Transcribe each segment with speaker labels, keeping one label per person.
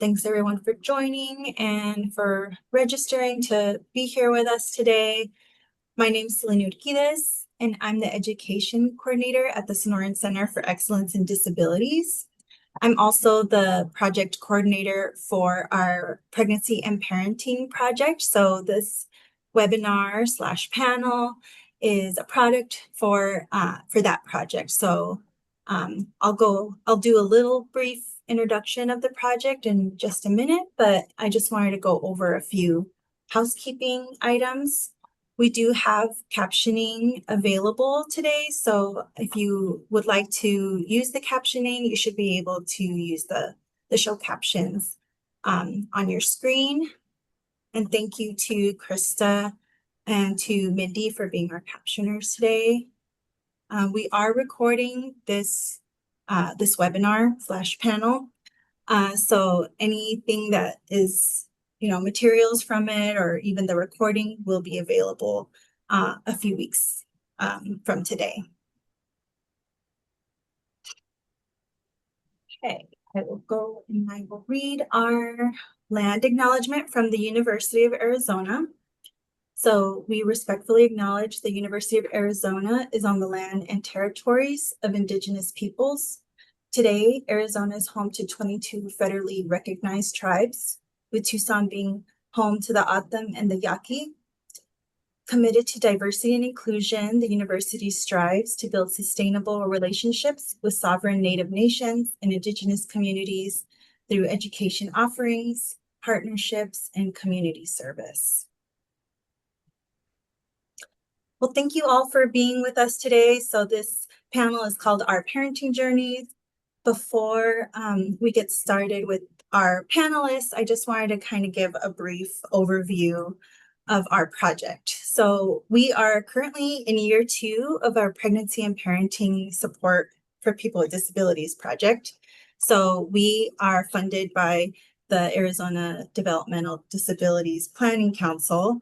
Speaker 1: Thanks everyone for joining and for registering to be here with us today. My name is Selena Urquidez, and I'm the Education Coordinator at the Sonoran Center for Excellence in Disabilities. I'm also the project coordinator for our pregnancy and parenting project. So this webinar / panel is a product for that project. So I'll do a little brief introduction of the project in just a minute, but I just wanted to go over a few housekeeping items. We do have captioning available today, so if you would like to use the captioning, you should be able to use the show captions on your screen. And thank you to Krista and to Mindy for being our captioners today. We are recording this webinar / panel. So anything that is, materials from it or even the recording will be available a few weeks from today. Okay, I will go and I will read our land acknowledgement from the University of Arizona. So we respectfully acknowledge the University of Arizona is on the land and territories of Indigenous peoples. Today, Arizona is home to 22 federally recognized tribes, with Tucson being home to the O'odham and the Yaqui. Committed to diversity and inclusion, the university strives to build sustainable relationships with sovereign Native nations and Indigenous communities through education offerings, partnerships, and community service. Well, thank you all for being with us today. So this panel is called Our Parenting Journeys. Before we get started with our panelists, I just wanted to kind of give a brief overview of our project. So we are currently in year 2 of our pregnancy and parenting support for people with disabilities project. So we are funded by the Arizona Developmental Disabilities Planning Council.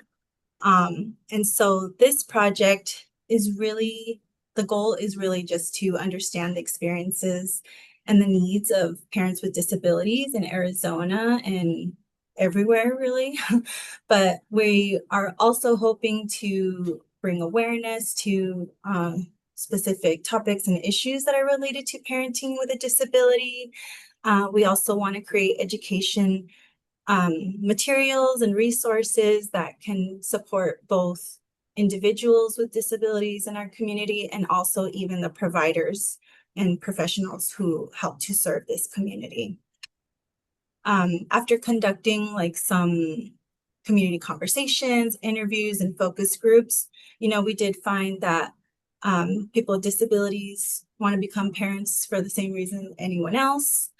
Speaker 1: And so this project is really, the goal is really just to understand the experiences and the needs of parents with disabilities in Arizona and everywhere really. But we are also hoping to bring awareness to specific topics and issues that are related to parenting with a disability. We also want to create education materials and resources that can support both individuals with disabilities in our community and also even the providers and professionals who help to serve this community. After conducting some community conversations, interviews, and focus groups, we did find that people with disabilities want to become parents for the same reason anyone else,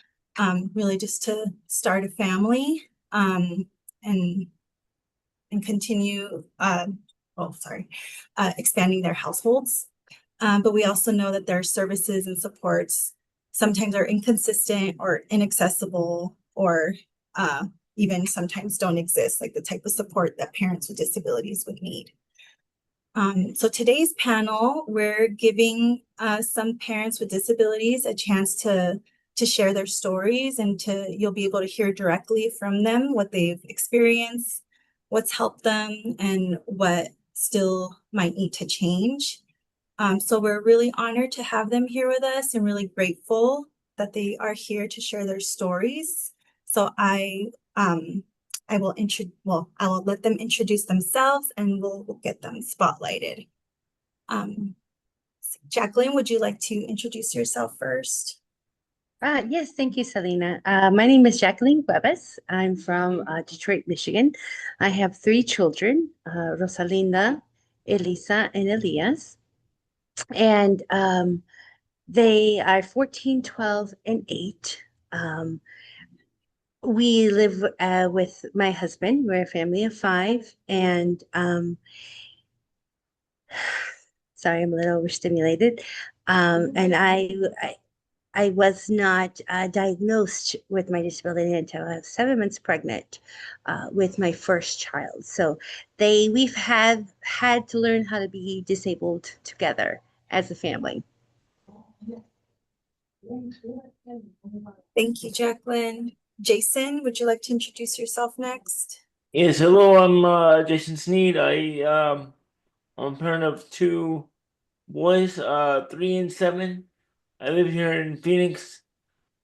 Speaker 1: really just to start a family. And continue, expanding their households. But we also know that their services and supports sometimes are inconsistent or inaccessible, or even sometimes don't exist, like the type of support that parents with disabilities would need. So today's panel, we're giving some parents with disabilities a chance to share their stories, and you'll be able to hear directly from them what they've experienced, what's helped them, and what still might need to change. So we're really honored to have them here with us and really grateful that they are here to share their stories. So I will let them introduce themselves and we'll get them spotlighted. Jacqueline, would you like to introduce yourself first?
Speaker 2: Yes, thank you, Selena. My name is Jacqueline Cuevas. I'm from Detroit, Michigan. I have 3 children, Rosalinda, Elisa, and Elias. And they are 14, 12, and 8. We live with my husband. We're a family of 5. And sorry, I'm a little overstimulated. And I was not diagnosed with my disability until I was 7 months pregnant with my first child. So we've had to learn how to be disabled together as a family.
Speaker 1: Thank you, Jacqueline. Jason, would you like to introduce yourself next?
Speaker 3: Yes, hello, I'm Jason Sneed. I'm a parent of two boys, 3 and 7. I live here in Phoenix,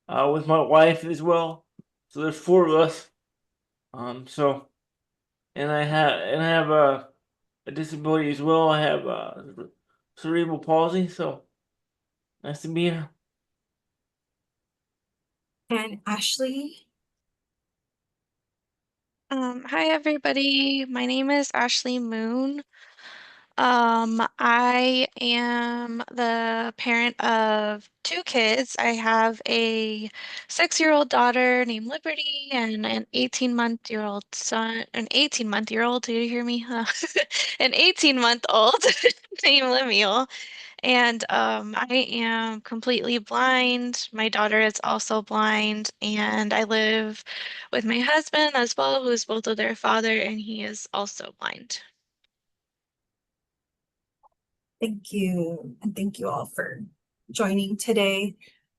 Speaker 3: with my wife as well. So there's 4 of us. So and I have a disability as well. I have cerebral palsy, so nice to be here.
Speaker 1: And Ashley?
Speaker 4: Hi everybody. My name is Ashley Moon. I am the parent of 2 kids. I have a 6-year-old daughter named Liberty and an 18-month-year-old son, an 18-month-year-old, do you hear me? An 18-month-old named Lemuel. And I am completely blind. My daughter is also blind, and I live with my husband as well, who is both of their father, and he is also blind.
Speaker 1: Thank you. And thank you all for joining today.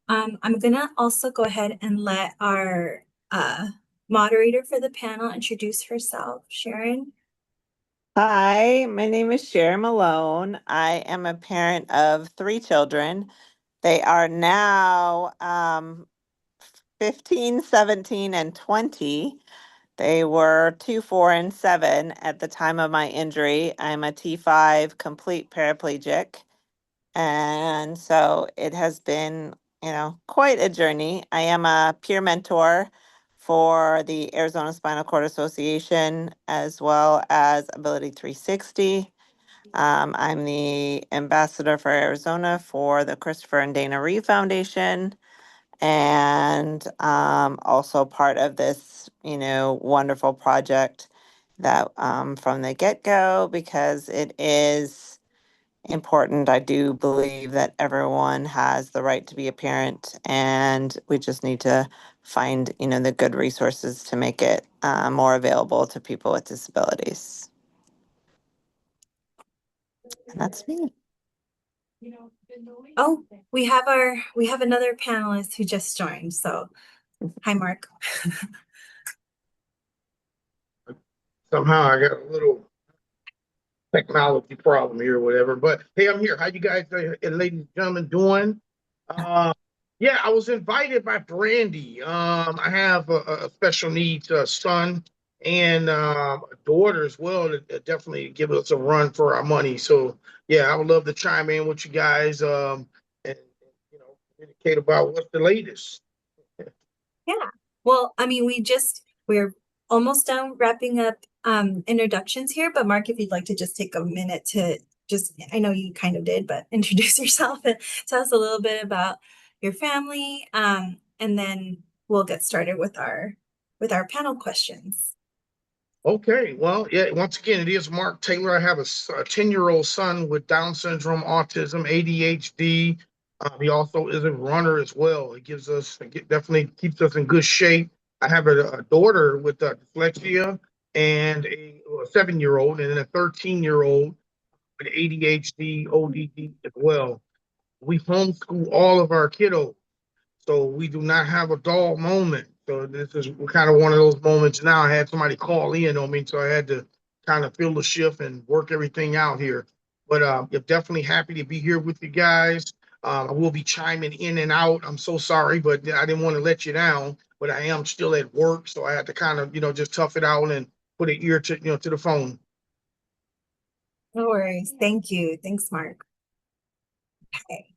Speaker 1: I'm gonna also go ahead and let our moderator for the panel introduce herself, Sharon.
Speaker 5: Hi, my name is Sharon Malone. I am a parent of 3 children. They are now 15, 17, and 20. They were 2, 4, and 7 at the time of my injury. I'm a T5 complete paraplegic. And so it has been, quite a journey. I am a peer mentor for the Arizona Spinal Cord Association as well as Ability 360. I'm the ambassador for Arizona for the Christopher and Dana Reeve Foundation, and also part of this, wonderful project that from the get-go, because it is important. I do believe that everyone has the right to be a parent, and we just need to find, the good resources to make it more available to people with disabilities. And that's me.
Speaker 1: Oh, we have another panelist who just joined. So hi, Mark.
Speaker 6: Somehow I got a little technology problem here or whatever. But hey, I'm here. How you guys, ladies and gentlemen, doing? Yeah, I was invited by Brandy. I have a special needs son and a daughter as well that definitely give us a run for our money. So yeah, I would love to chime in with you guys and indicate about what's the latest.
Speaker 1: Yeah. Well, I mean, we're almost done wrapping up introductions here, but Mark, if you'd like to just take a minute to I know you kind of did, but introduce yourself and tell us a little bit about your family. And then we'll get started with our panel questions.
Speaker 6: Okay, well, yeah, once again, it is Mark Taylor. I have a 10-year-old son with Down syndrome, autism, ADHD. He also is a runner as well. Definitely keeps us in good shape. I have a daughter with dyslexia and a 7-year-old and then a 13-year-old with ADHD, ODD as well. We homeschool all of our kiddos. So we do not have a dull moment. So this is kind of one of those moments now. I had somebody call in on me, so I had to kind of fill the shift and work everything out here. But I'm definitely happy to be here with you guys. I will be chiming in and out. I'm so sorry, but I didn't want to let you down. But I am still at work, so I had to kind of, just tough it out and put an ear to the phone.
Speaker 1: No worries. Thank you. Thanks, Mark. Okay.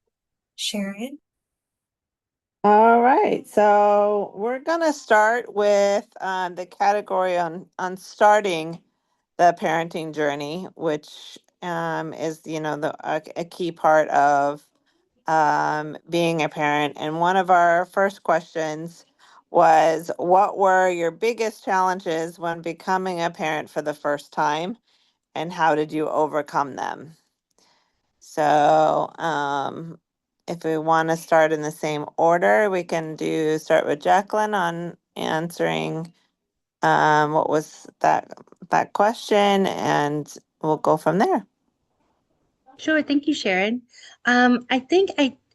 Speaker 1: Sharon?
Speaker 5: All right, so we're gonna start with the category on starting the parenting journey, which is a key part of being a parent. And one of our first questions was, what were your biggest challenges when becoming a parent for the first time, and how did you overcome them? So if we want to start in the same order, we can start with Jacqueline on answering what was that question, and we'll go from there.
Speaker 2: Sure, thank you, Sharon. I think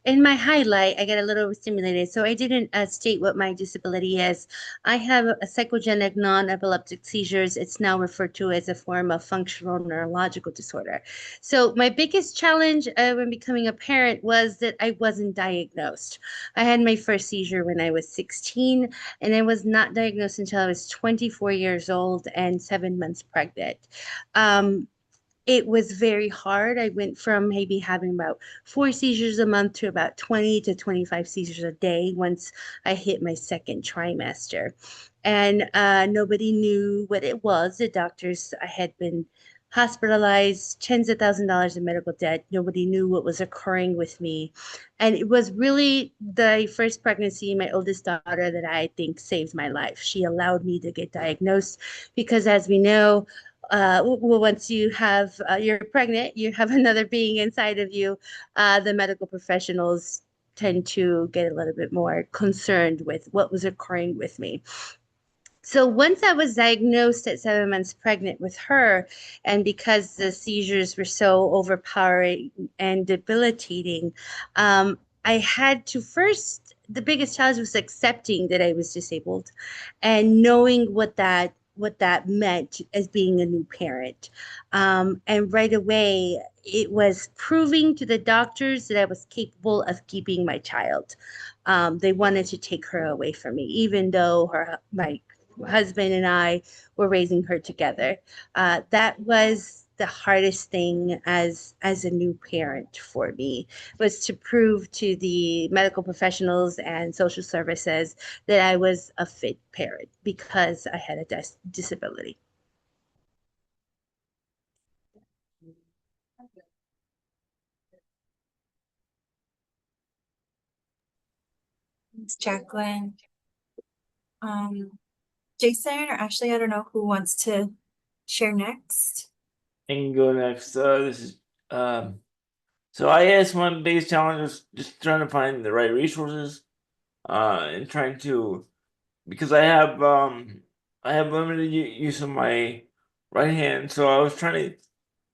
Speaker 2: in my highlight, I get a little overstimulated, so I didn't state what my disability is. I have a psychogenic non-epileptic seizures. It's now referred to as a form of functional neurological disorder. So my biggest challenge when becoming a parent was that I wasn't diagnosed. I had my first seizure when I was 16, and I was not diagnosed until I was 24 years old and 7 months pregnant. It was very hard. I went from maybe having about 4 seizures a month to about 20 to 25 seizures a day once I hit my second trimester. And nobody knew what it was. The doctors, I had been hospitalized, tens of thousands of dollars in medical debt. Nobody knew what was occurring with me. And it was really the first pregnancy, my oldest daughter, that I think saved my life. She allowed me to get diagnosed because, as we know, once you have you're pregnant, you have another being inside of you. The medical professionals tend to get a little bit more concerned with what was occurring with me. So once I was diagnosed at 7 months pregnant with her, and because the seizures were so overpowering and debilitating, I had to first, the biggest challenge was accepting that I was disabled and knowing what that meant as being a new parent. And right away, it was proving to the doctors that I was capable of keeping my child. They wanted to take her away from me, even though my husband and I were raising her together. That was the hardest thing as a new parent for me, was to prove to the medical professionals and social services that I was a fit parent because I had a disability.
Speaker 1: Thanks, Jacqueline. Jason or Ashley, I don't know who wants to share next.
Speaker 3: I can go next. This is so I guess my biggest challenge was just trying to find the right resources, and trying to, because I have limited use of my right hand, so I was trying to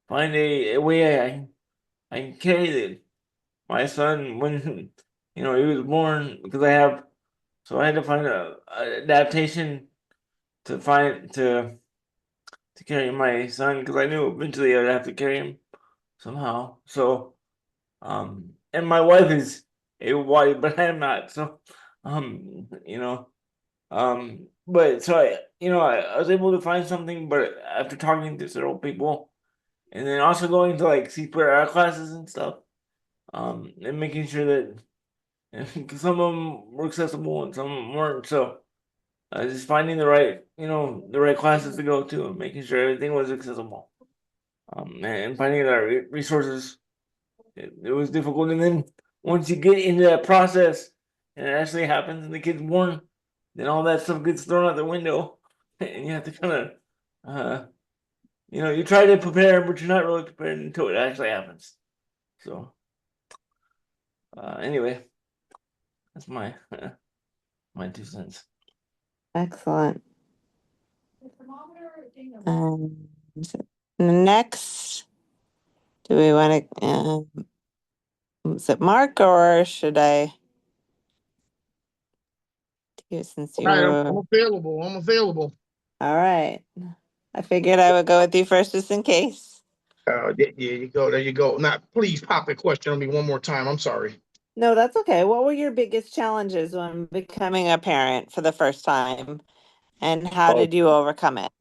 Speaker 3: find a way I can carry my son when he was born, because so I had to find a adaptation to carry my son, because I knew eventually I'd have to carry him somehow. So and my wife is able-bodied, but I am not. So but so I was able to find something, but after talking to several people, and then also going to like CPR classes and stuff, and making sure that because some of them were accessible and some of them weren't. So just finding the right classes to go to and making sure everything was accessible. And finding the right resources, it was difficult. And then once you get into that process and it actually happens and the kid's born, then all that stuff gets thrown out the window, and you have to kind of, you try to prepare, but you're not really prepared until it actually happens. So, anyway, that's my my 2 cents.
Speaker 5: Excellent. Next, do we want to, is it Mark or should I? Since you
Speaker 6: All right,
Speaker 5: were,
Speaker 6: I'm available. I'm available.
Speaker 5: all right. I figured I would go with you first just in case.
Speaker 6: Yeah, you go. There you go. Now, please pop the question on me one more time. I'm sorry.
Speaker 5: No, that's okay. What were your biggest challenges when becoming a parent for the first time, and how did you overcome it?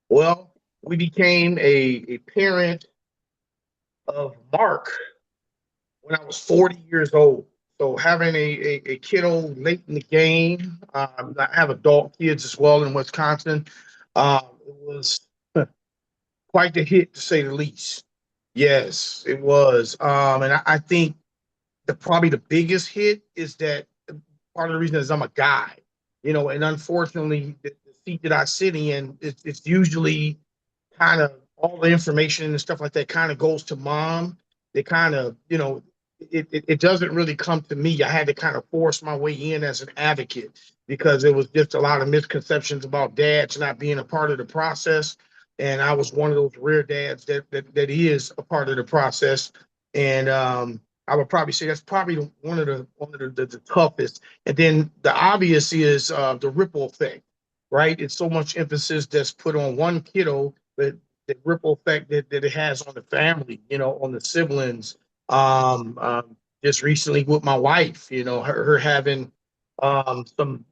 Speaker 6: Well, we became a parent of Mark when I was 40 years old. So having a kiddo late in the game, I have adult kids as well in Wisconsin. It was quite the hit, to say the least. Yes, it was. And I think probably the biggest hit is that part of the reason is I'm a guy, and unfortunately the seat that I sit in, it's usually kind of all the information and stuff like that kind of goes to mom. They kind of, it doesn't really come to me. I had to kind of force my way in as an advocate because there was just a lot of misconceptions about dads not being a part of the process. And I was one of those rare dads that is a part of the process. And I would probably say that's probably one of the toughest. And then the obvious is the ripple effect, right? It's so much emphasis that's put on one kiddo, but the ripple effect that it has on the family, on the siblings. Just recently with my wife, her having some,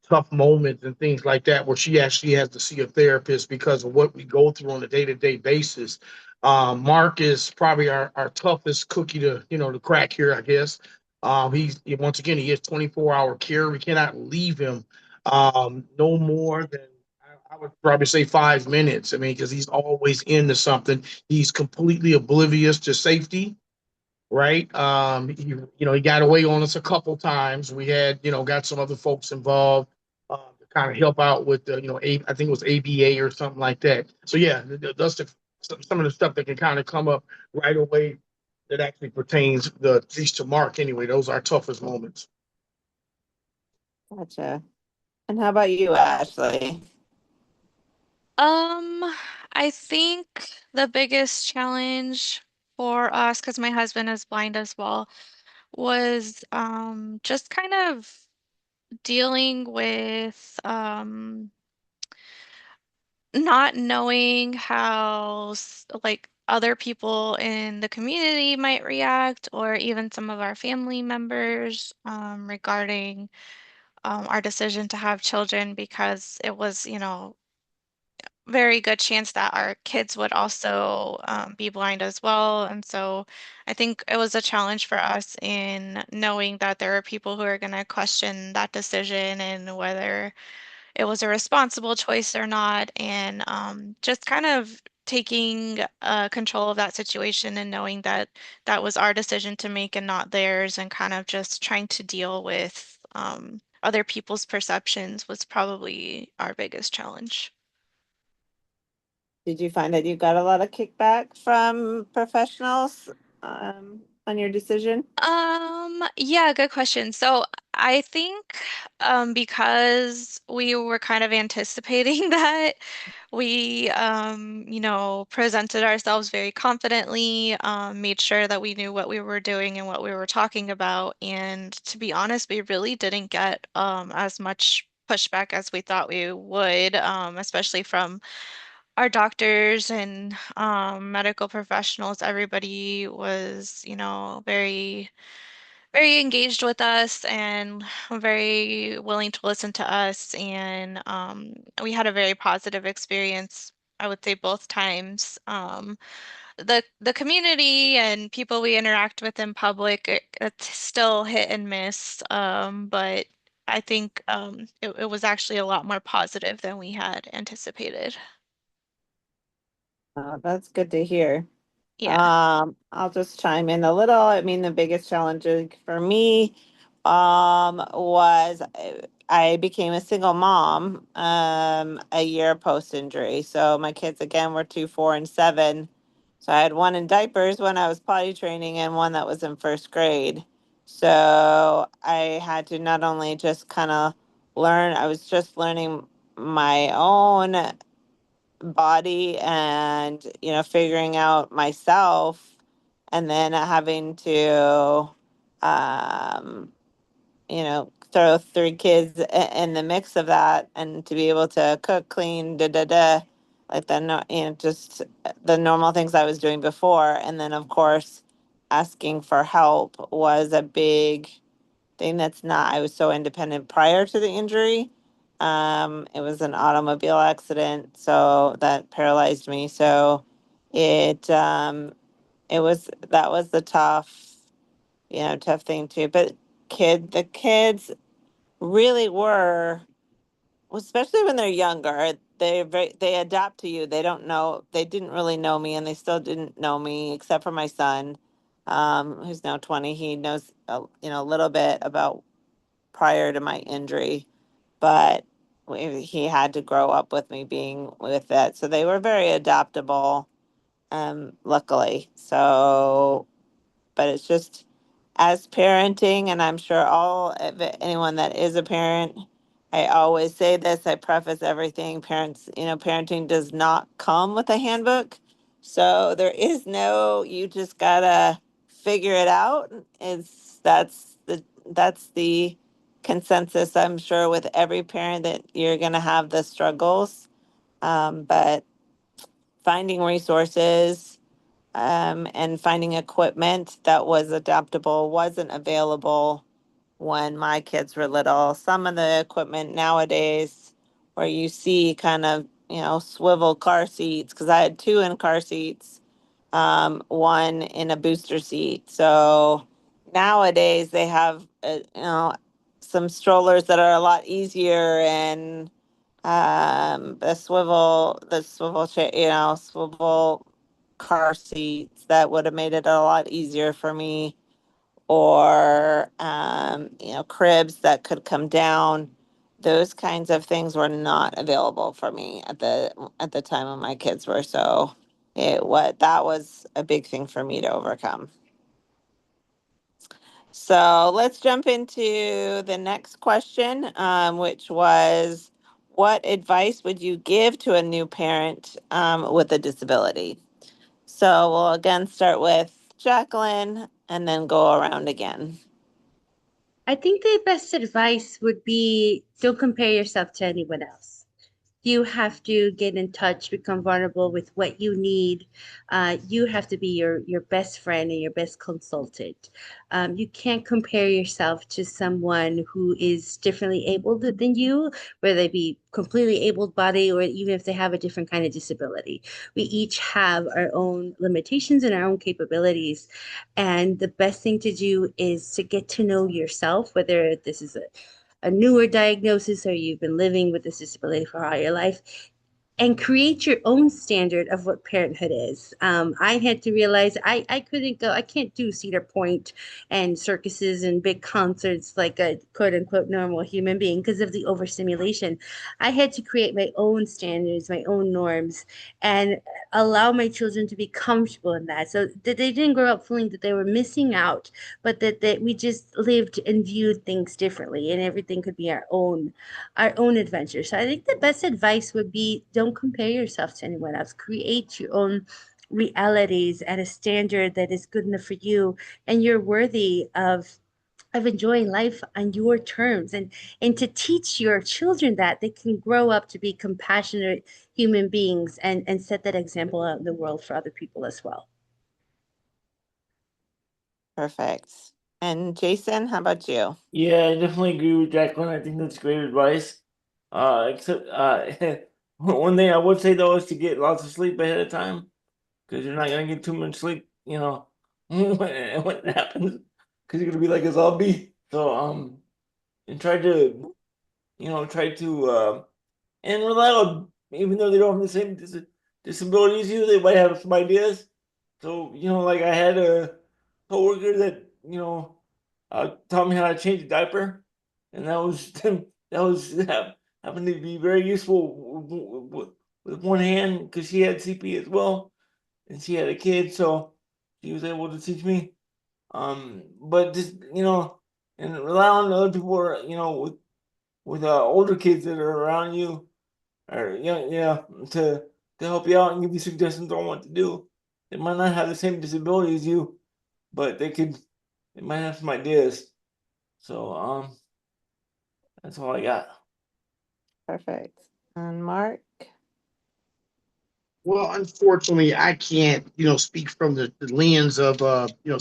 Speaker 6: tough moments and things like that, where she actually has to see a therapist because of what we go through on a day-to-day basis. Mark is probably our toughest cookie to crack here, I guess. Once again, he has 24-hour care. We cannot leave him no more than I would probably say 5 minutes. I mean, because he's always into something. He's completely oblivious to safety, right? He got away on us a couple times. We had, got some other folks involved to kind of help out with the, I think it was ABA or something like that. So yeah, that's some of the stuff that can kind of come up right away that actually pertains at least to Mark anyway. Those are our toughest moments.
Speaker 5: Gotcha. And how about you, Ashley?
Speaker 4: I think the biggest challenge for us, because my husband is blind as well, was just kind of dealing with not knowing how like other people in the community might react, or even some of our family members regarding our decision to have children, because it was, very good chance that our kids would also be blind as well. And so I think it was a challenge for us in knowing that there are people who are going to question that decision and whether it was a responsible choice or not. And just kind of taking control of that situation and knowing that that was our decision to make and not theirs, and kind of just trying to deal with other people's perceptions was probably our biggest challenge.
Speaker 5: Did you find that you got a lot of kickback from professionals on your decision?
Speaker 4: Yeah, good question. So I think because we were kind of anticipating that, we presented ourselves very confidently, made sure that we knew what we were doing and what we were talking about. And to be honest, we really didn't get as much pushback as we thought we would, especially from our doctors and medical professionals. Everybody was, very, very engaged with us and very willing to listen to us. And we had a very positive experience, I would say, both times. The community and people we interact with in public, it's still hit and miss. But I think it was actually a lot more positive than we had anticipated.
Speaker 5: That's good to hear.
Speaker 4: Yeah.
Speaker 5: I'll just chime in a little. I mean, the biggest challenge for me was I became a single mom a year post injury. So my kids again were 2, 4, and 7. So I had one in diapers when I was potty training and one that was in first grade. So I had to not only just kind of learn, I was just learning my own body and figuring out myself, and then having to um throw 3 kids in the mix of that, and to be able to cook, clean, like just the normal things I was doing before. And then of course asking for help was a big thing. I was so independent prior to the injury. It was an automobile accident, so that paralyzed me. So that was the tough thing too. But the kids really were, especially when they're younger, they adapt to you. They don't know, they didn't really know me, and they still didn't know me except for my son, who's now 20. He knows a little bit about prior to my injury, but he had to grow up with me being with it. So they were very adaptable, luckily. So, but it's just as parenting, and I'm sure anyone that is a parent, I always say this, I preface everything, parenting does not come with a handbook. So there is no, you just gotta figure it out. That's the consensus, I'm sure, with every parent, that you're going to have the struggles. But finding resources and finding equipment that was adaptable wasn't available when my kids were little. Some of the equipment nowadays, where you see kind of, swivel car seats, because I had two in car seats, one in a booster seat. So nowadays they have, some strollers that are a lot easier, and swivel car seats that would have made it a lot easier for me, or cribs that could come down. Those kinds of things were not available for me at the time when my kids were. So that was a big thing for me to overcome. So let's jump into the next question, which was, what advice would you give to a new parent with a disability? So we'll again start with Jacqueline and then go around again.
Speaker 2: I think the best advice would be, don't compare yourself to anyone else. You have to get in touch, become vulnerable with what you need. You have to be your best friend and your best consultant. You can't compare yourself to someone who is differently abled than you, whether they be completely able-bodied or even if they have a different kind of disability. We each have our own limitations and our own capabilities. And the best thing to do is to get to know yourself, whether this is a newer diagnosis or you've been living with this disability for all your life, and create your own standard of what parenthood is. I had to realize I couldn't go, I can't do Cedar Point and circuses and big concerts like a quote unquote normal human being because of the overstimulation. I had to create my own standards, my own norms, and allow my children to be comfortable in that, so that they didn't grow up feeling that they were missing out, but that we just lived and viewed things differently and everything could be our own adventure. So I think the best advice would be, don't compare yourself to anyone else. Create your own realities at a standard that is good enough for you, and you're worthy of enjoying life on your terms, and to teach your children that they can grow up to be compassionate human beings and set that example out in the world for other people as well. Perfect.
Speaker 5: And Jason, how about you?
Speaker 3: Yeah, I definitely agree with Jacqueline. I think that's great advice. Except one thing I would say though is to get lots of sleep ahead of time, because you're not gonna get too much sleep, when it happens, because you're gonna be like a zombie. So and try to and rely on, even though they don't have the same disability as you, they might have some ideas. So like I had a coworker that taught me how to change a diaper, and that was happened to be very useful with one hand, because she had CP as well, and she had a kid, so she was able to teach me. But just and rely on other people, with older kids that are around you, or to help you out and give you suggestions on what to do. They might not have the same disability as you, but they might have some ideas. So that's all I got.
Speaker 5: Perfect. And Mark?
Speaker 6: Well, unfortunately, I can't, speak from the lens of,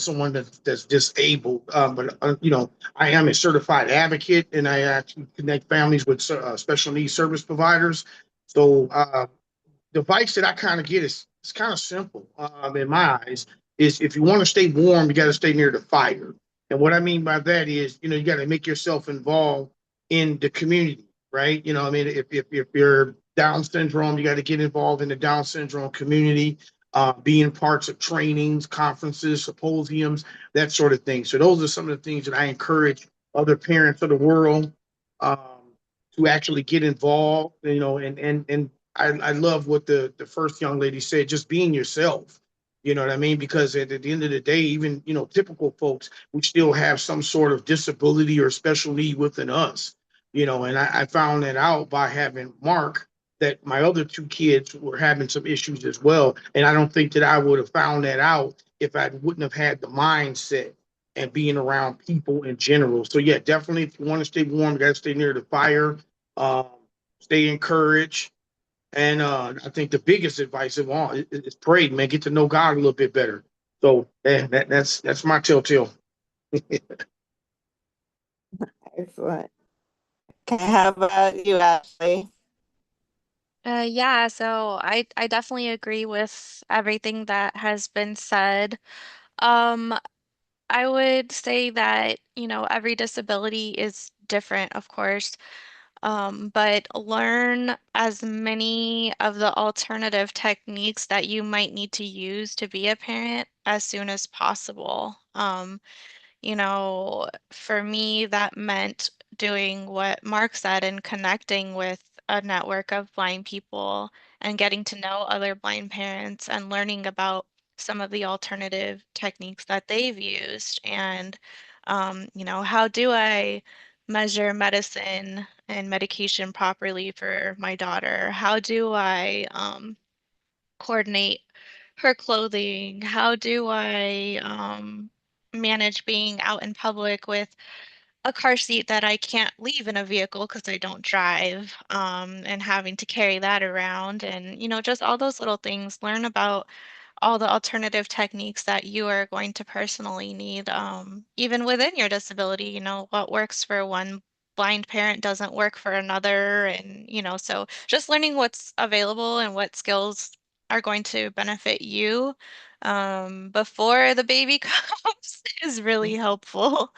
Speaker 6: someone that's disabled. But I am a certified advocate, and I actually connect families with special needs service providers. So the advice that I kind of get is, it's kind of simple, in my eyes, is if you want to stay warm, you got to stay near the fire. And what I mean by that is, you got to make yourself involved in the community, right? I mean, if you're Down syndrome, you got to get involved in the Down syndrome community, being parts of trainings, conferences, symposiums, that sort of thing. So those are some of the things that I encourage other parents of the world to actually get involved, and I love what the first young lady said, just being yourself. You know what I mean? Because at the end of the day, even, typical folks, we still have some sort of disability or special need within us. And I found that out by having Mark, that my other two kids were having some issues as well. And I don't think that I would have found that out if I wouldn't have had the mindset and being around people in general. So yeah, definitely if you want to stay warm, you gotta stay near the fire, um, stay encouraged. And I think the biggest advice of all is pray, man, get to know God a little bit better. So that's my telltale.
Speaker 5: Excellent. How about you, Ashley?
Speaker 4: Yeah, so I definitely agree with everything that has been said. Um, I would say that, every disability is different, of course. But learn as many of the alternative techniques that you might need to use to be a parent as soon as possible. For me, that meant doing what Mark said and connecting with a network of blind people and getting to know other blind parents and learning about some of the alternative techniques that they've used. And, how do I measure medicine and medication properly for my daughter? How do I coordinate her clothing? How do I manage being out in public with a car seat that I can't leave in a vehicle because I don't drive, and having to carry that around and, just all those little things. Learn about all the alternative techniques that you are going to personally need, even within your disability, what works for one blind parent doesn't work for another. And, so just learning what's available and what skills are going to benefit you, before the baby comes is really helpful.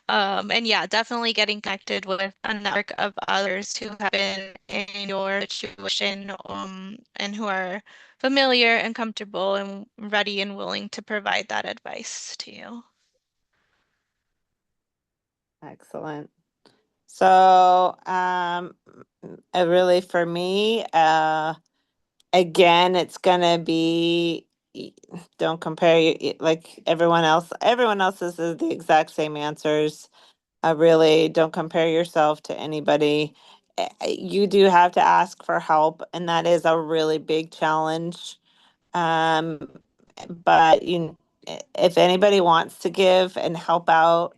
Speaker 4: And yeah, definitely getting connected with a network of others who have been in your situation, and who are familiar and comfortable and ready and willing to provide that advice to you.
Speaker 5: Excellent. So, really for me, again, it's gonna be don't compare you like everyone else. Everyone else's is the exact same answers. Really don't compare yourself to anybody. You do have to ask for help, and that is a really big challenge. Um, but if anybody wants to give and help out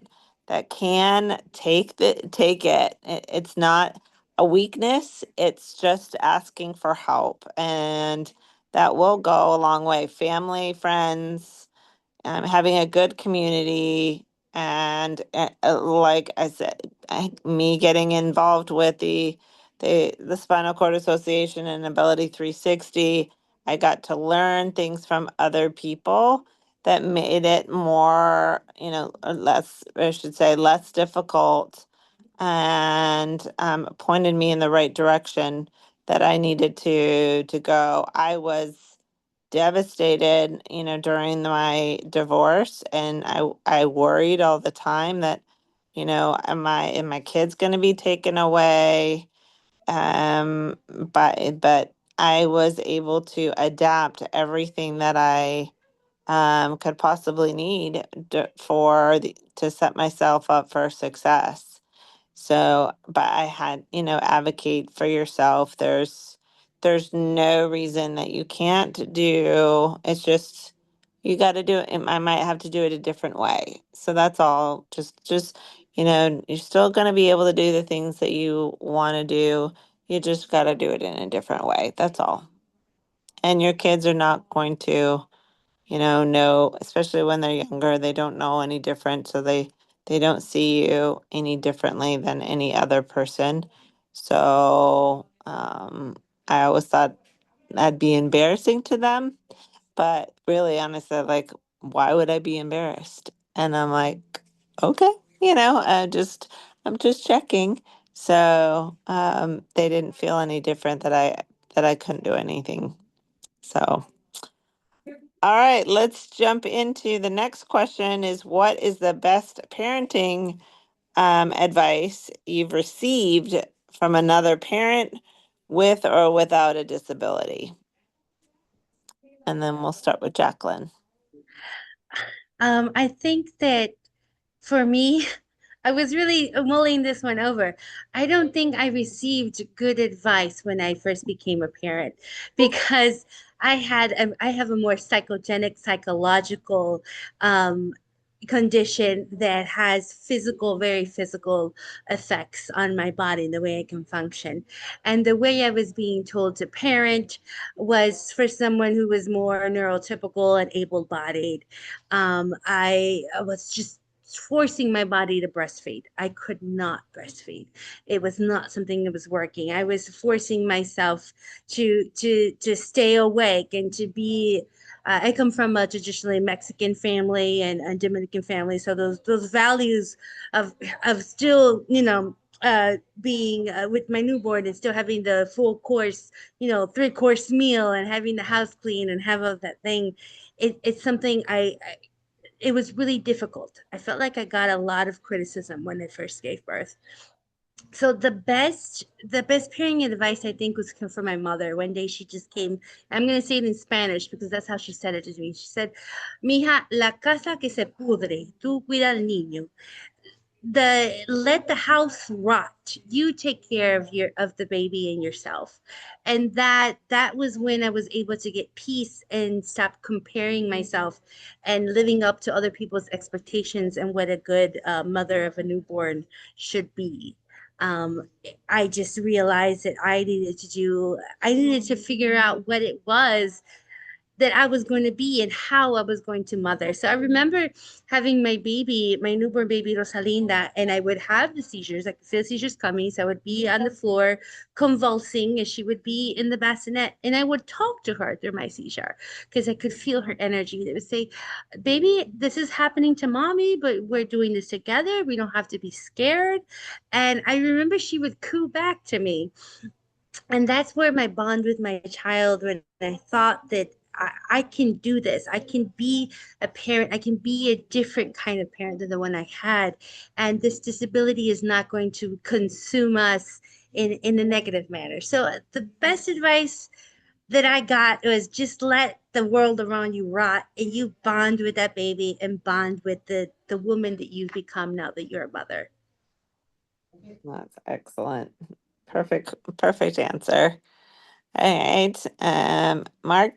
Speaker 5: that can take it. It's not a weakness, it's just asking for help, and that will go a long way. Family, friends, having a good community, and like I said, me getting involved with the Spinal Cord Association and Ability 360. I got to learn things from other people that made it more, less, I should say, less difficult, and pointed me in the right direction that I needed to go. I was devastated, during my divorce, and I worried all the time that, am my kids going to be taken away? But I was able to adapt everything that I could possibly need to set myself up for success. So, but I had, advocate for yourself. There's no reason that you can't do. It's just you got to do it. I might have to do it a different way. So that's all. Just you're still going to be able to do the things that you want to do. You just got to do it in a different way. That's all. And your kids are not going to, know, especially when they're younger, they don't know any different. So they don't see you any differently than any other person. So I always thought that'd be embarrassing to them. But really, honestly, like, why would I be embarrassed? And I'm like, okay, I'm just checking. So they didn't feel any different that I couldn't do anything. So. All right, let's jump into the next question is what is the best parenting advice you've received from another parent with or without a disability? And then we'll start with Jacqueline.
Speaker 2: I think that for me, I was really mulling this one over. I don't think I received good advice when I first became a parent because I have a more psychogenic, psychological um, condition that has very physical effects on my body, the way I can function. And the way I was being told to parent was for someone who was more neurotypical and able-bodied. I was just forcing my body to breastfeed. I could not breastfeed. It was not something that was working. I was forcing myself to stay awake and to be. I come from a traditionally Mexican family and Dominican family, so those values of still, being with my newborn and still having the full course, 3-course meal and having the house clean and have all that thing. It's something it was really difficult. I felt like I got a lot of criticism when I first gave birth. So the best parenting advice I think was come from my mother. One day she just came. I'm gonna say it in Spanish because that's how she said it to me. She said, "Mija, la casa que se pudre, tú cuida al niño." Let the house rot, you take care of the baby and yourself. And that was when I was able to get peace and stop comparing myself and living up to other people's expectations and what a good mother of a newborn should be. um, I just realized that I needed to figure out what it was that I was going to be and how I was going to mother. So I remember having my newborn baby Rosalinda, and I would have the seizures. I could feel seizures coming. So I would be on the floor convulsing, and she would be in the bassinet. And I would talk to her through my seizure because I could feel her energy. They would say, "Baby, this is happening to mommy, but we're doing this together. We don't have to be scared." And I remember she would coo back to me, and that's where my bond with my child, when I thought that I can do this, I can be a parent, I can be a different kind of parent than the one I had, and this disability is not going to consume us in a negative manner. So the best advice that I got was just let the world around you rot, and you bond with that baby and bond with the woman that you've become now that you're a mother.
Speaker 5: That's excellent. Perfect answer. All right, Mark.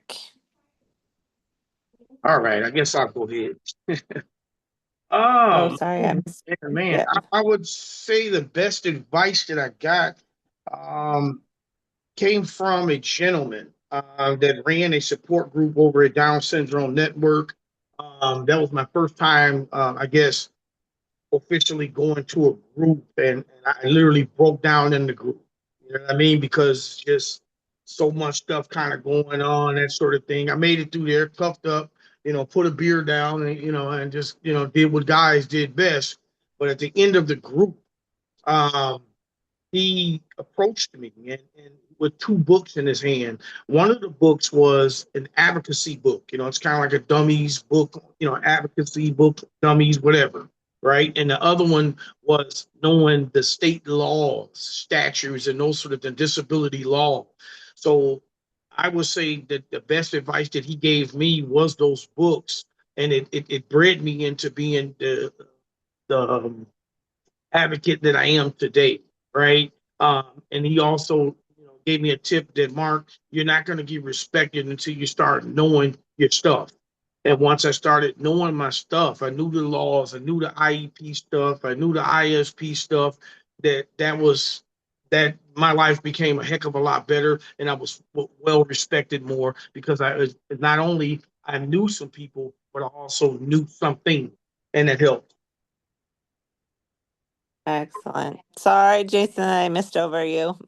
Speaker 6: All right, I guess I'll go ahead.
Speaker 5: Oh, sorry, I missed.
Speaker 6: Man,
Speaker 5: Yeah.
Speaker 6: I would say the best advice that I got um, came from a gentleman that ran a support group over at Down Syndrome Network. That was my first time, I guess, officially going to a group, and I literally broke down in the group. You know what I mean? Because just so much stuff kind of going on, that sort of thing. I made it through there, puffed up, put a beer down, and and just did what guys did best. But at the end of the group, um, he approached me and with 2 books in his hand. One of the books was an advocacy book. It's kind of like a dummies book, advocacy book, dummies, whatever. Right. And the other one was knowing the state laws, statutes, and those sort of the disability law. So I would say that the best advice that he gave me was those books. And it bred me into being the advocate that I am today, right? And he also, gave me a tip that, Mark, you're not going to get respected until you start knowing your stuff. And once I started knowing my stuff, I knew the laws, I knew the IEP stuff, I knew the ISP stuff. That my life became a heck of a lot better, and I was well respected more because I was not only I knew some people, but I also knew something, and it helped.
Speaker 5: Excellent. Sorry, Jason, I missed over you.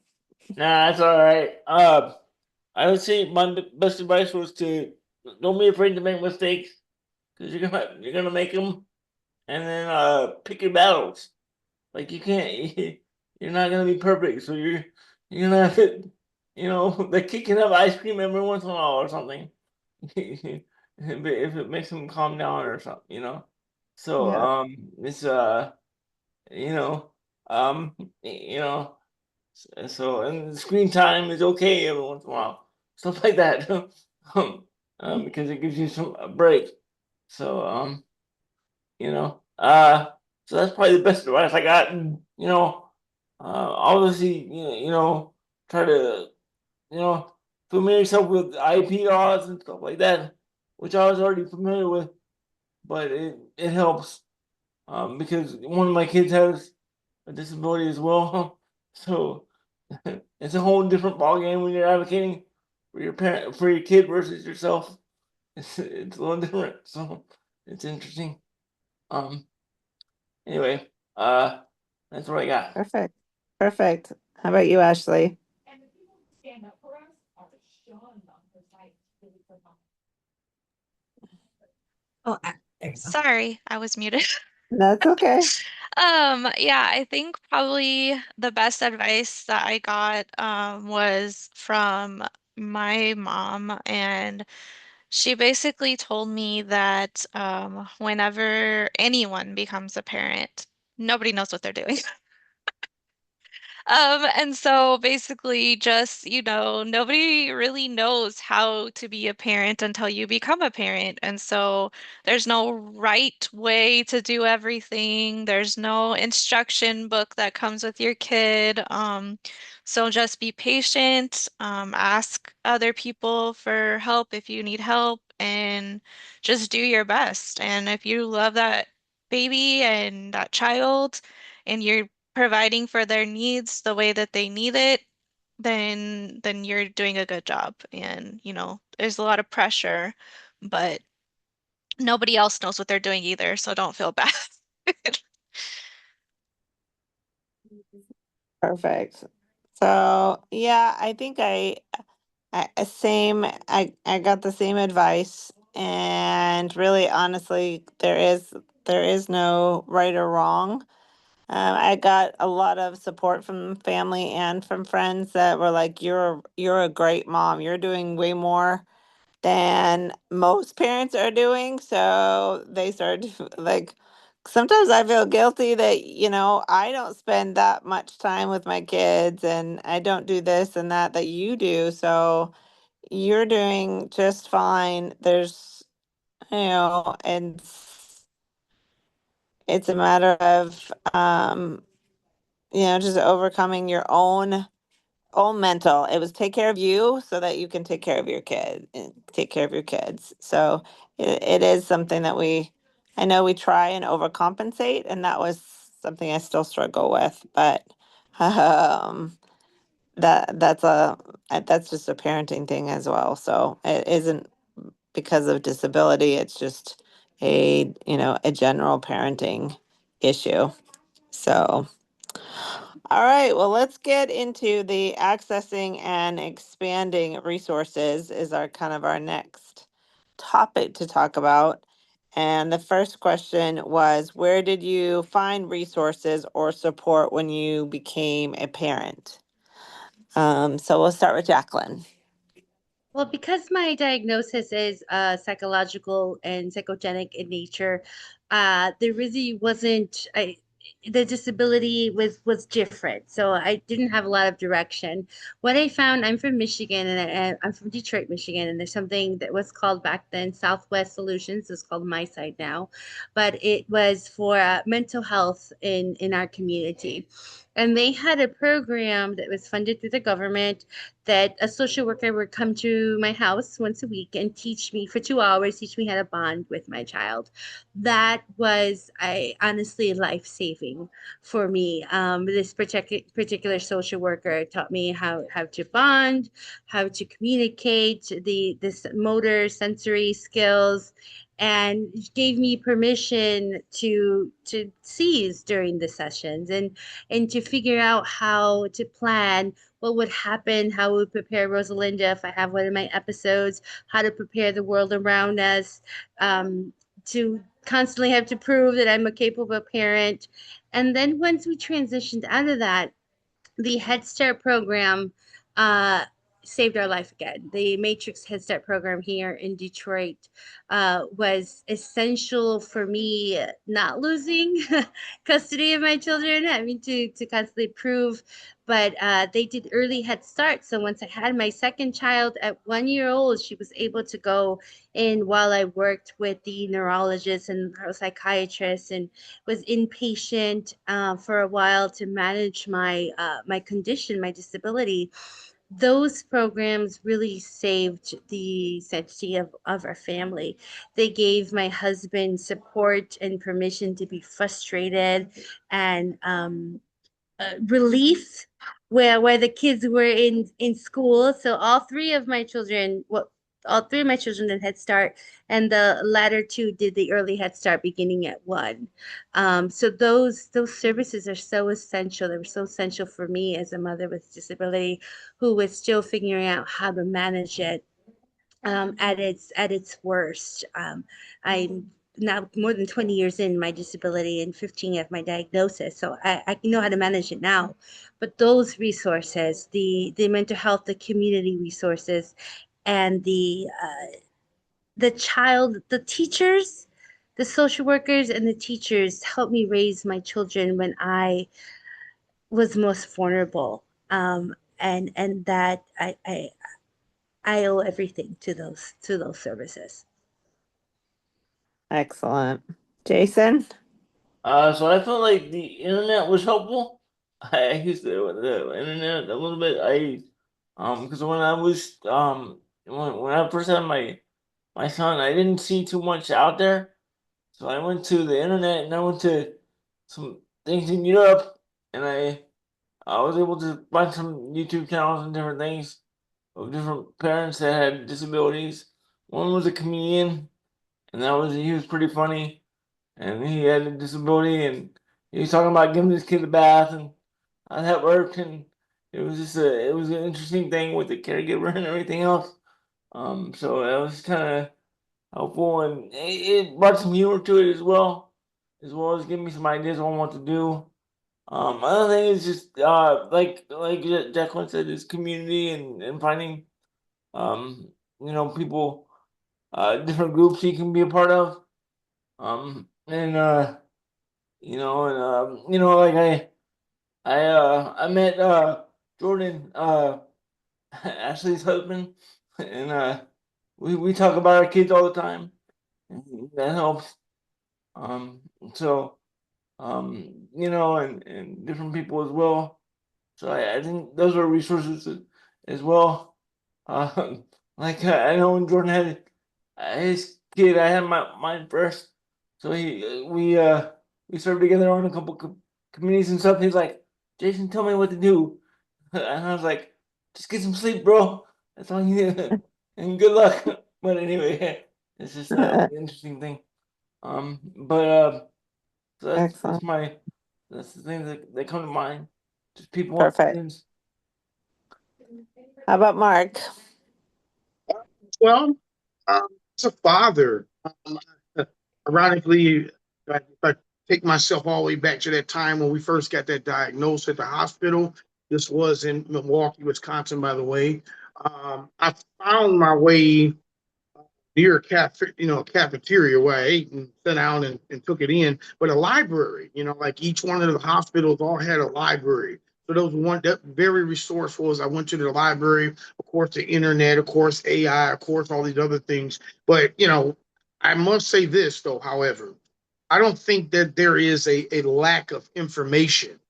Speaker 3: Nah, that's all right. I would say my best advice was to don't be afraid to make mistakes, because you're gonna make them, and then pick your battles. Like you can't, you're not gonna be perfect, so you're gonna have to, like kicking up ice cream every once in a while or something. If it makes them calm down or something. So
Speaker 5: Yeah.
Speaker 3: it's you know um you know so and screen time is okay every once in a while, stuff like that. Because it gives you a break. So you know So that's probably the best advice I got. And obviously, try to familiar yourself with IP laws and stuff like that, which I was already familiar with, but it helps because one of my kids has a disability as well, so it's a whole different ballgame when you're advocating for your parent, for your kid versus yourself. It's a little different, so it's interesting. Anyway, that's what I got.
Speaker 5: Perfect. Perfect. How about you, Ashley?
Speaker 1: Oh, there you go.
Speaker 4: Sorry, I was muted.
Speaker 5: That's okay.
Speaker 4: Yeah, I think probably the best advice that I got was from my mom, and she basically told me that whenever anyone becomes a parent, nobody knows what they're doing. And so basically just, nobody really knows how to be a parent until you become a parent. And so there's no right way to do everything. There's no instruction book that comes with your kid. So just be patient, ask other people for help if you need help, and just do your best. And if you love that baby and that child, and you're providing for their needs the way that they need it, then you're doing a good job. And, there's a lot of pressure, but nobody else knows what they're doing either, so don't feel bad.
Speaker 5: Perfect. So yeah, I think I got the same advice, and really honestly, there is no right or wrong. I got a lot of support from family and from friends that were like, "You're a great mom. You're doing way more than most parents are doing." So they started like, sometimes I feel guilty that, I don't spend that much time with my kids, and I don't do this and that you do. So you're doing just fine. And it's a matter of, just overcoming your own mental. It was take care of you so that you can take care of your kid and take care of your kids. So it is something that I know we try and overcompensate, and that was something I still struggle with, but um, that's just a parenting thing as well. So it isn't because of disability. It's just a general parenting issue. So. All right, well, let's get into the accessing and expanding resources is our next topic to talk about. And the first question was, where did you find resources or support when you became a parent? So we'll start with Jacqueline.
Speaker 2: Well, because my diagnosis is psychological and psychogenic in nature, there really wasn't the disability was different, so I didn't have a lot of direction. What I found, I'm from Michigan, and I'm from Detroit, Michigan, and there's something that was called back then Southwest Solutions. It's called MySide now, but it was for mental health in our community. And they had a program that was funded through the government that a social worker would come to my house once a week and teach me for 2 hours, teach me how to bond with my child. That was, I honestly, life-saving for me. This particular social worker taught me how to bond, how to communicate, this motor sensory skills, and gave me permission to seize during the sessions and to figure out how to plan what would happen, how we would prepare Rosalinda if I have one of my episodes, how to prepare the world around us, to constantly have to prove that I'm a capable parent. And then once we transitioned out of that, the Head Start program uh, saved our life again. The Matrix Head Start program here in Detroit was essential for me not losing custody of my children, having to constantly prove. But they did early Head Start. So once I had my second child at 1 year old, she was able to go in while I worked with the neurologist and psychiatrist, and was inpatient for a while to manage my my condition, my disability. Those programs really saved the sanctity of our family. They gave my husband support and permission to be frustrated, and relief where the kids were in school. So all three of my children did Head Start, and the latter two did the early Head Start beginning at 1. So those services are so essential. They were so essential for me as a mother with disability who was still figuring out how to manage it at its worst. I'm now more than 20 years in my disability and 15 of my diagnosis, so I know how to manage it now. But those resources, the mental health, the community resources, and the teachers, the social workers, and the teachers helped me raise my children when I was most vulnerable. And that I owe everything to those services.
Speaker 5: Excellent. Jason?
Speaker 3: So I felt like the internet was helpful. I used the internet a little bit. Because when I was when I first had my son, I didn't see too much out there. So I went to the internet and I went to some things in Europe, and I was able to find some YouTube channels and different things of different parents that had disabilities. One was a comedian, and he was pretty funny, and he had a disability, and he was talking about giving his kid a bath and how that worked, and it was an interesting thing with the caregiver and everything else. So that was kind of helpful, and it brought some humor to it as well as giving me some ideas on what to do. Another thing is just like Jacqueline said, is community and finding people, different groups you can be a part of. And like I met Jordan, Ashley's husband, and we talk about our kids all the time, and that helps. So and different people as well. So I think those are resources as well. I know when Jordan had his kid, I had mine first. So we served together on a couple committees and stuff. He's like, Jason, tell me what to do, and I was like, just get some sleep, bro. That's all you need, and good luck. But anyway, it's just an interesting thing. But so that's
Speaker 5: Excellent.
Speaker 3: that's the things that come to mind. Just people.
Speaker 5: Perfect. How about Mark?
Speaker 6: Well, as a father, ironically, if I take myself all the way back to that time when we first got that diagnosis at the hospital. This was in Milwaukee, Wisconsin, by the way. I found my way near a cafeteria where I ate and sat down and took it in, but a library, like each one of the hospitals all had a library. So those one that very resourceful as I went to the library, of course, the internet, of course, AI, of course, all these other things. But, I must say this, though, however, I don't think that there is a lack of information.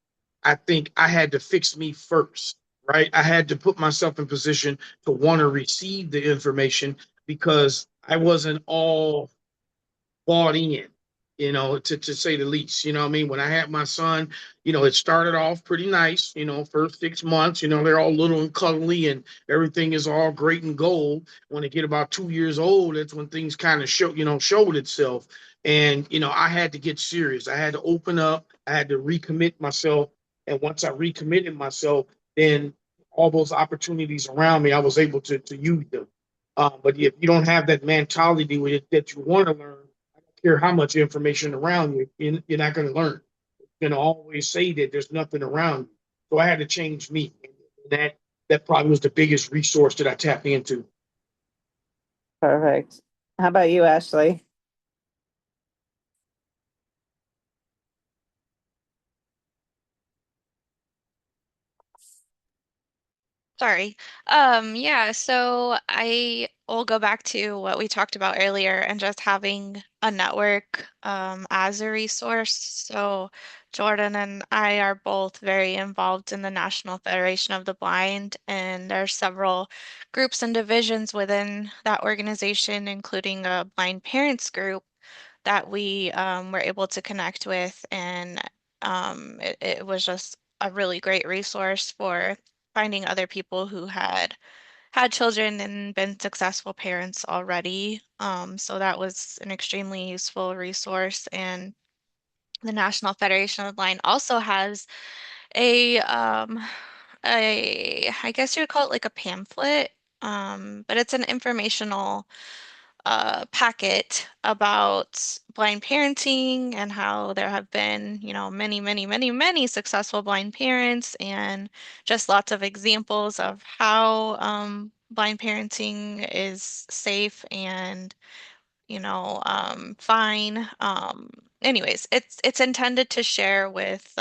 Speaker 6: I think I had to fix me first, right? I had to put myself in position to want to receive the information because I wasn't all bought in, to say the least. You know what I mean? When I had my son, it started off pretty nice, first 6 months, they're all little and cuddly and everything is all great and gold. When they get about 2 years old, that's when things kind of showed itself. And, I had to get serious. I had to open up. I had to recommit myself. And once I recommitted myself, then all those opportunities around me, I was able to use them. But if you don't have that mentality with it that you want to learn, I don't care how much information around you, you're not going to learn. You're going to always say that there's nothing around you. So I had to change me. And that probably was the biggest resource that I tapped into.
Speaker 5: Perfect. How about you, Ashley?
Speaker 4: Sorry. Yeah, so I will go back to what we talked about earlier and just having a network as a resource. So Jordan and I are both very involved in the National Federation of the Blind, and there are several groups and divisions within that organization, including a blind parents group that we were able to connect with, and it was just a really great resource for finding other people who had children and been successful parents already. So that was an extremely useful resource. And the National Federation of the Blind also has a I guess you would call it like a pamphlet, but it's an informational packet about blind parenting and how there have been, many, many, many, many successful blind parents, and just lots of examples of how blind parenting is safe and, fine. Anyways, it's intended to share with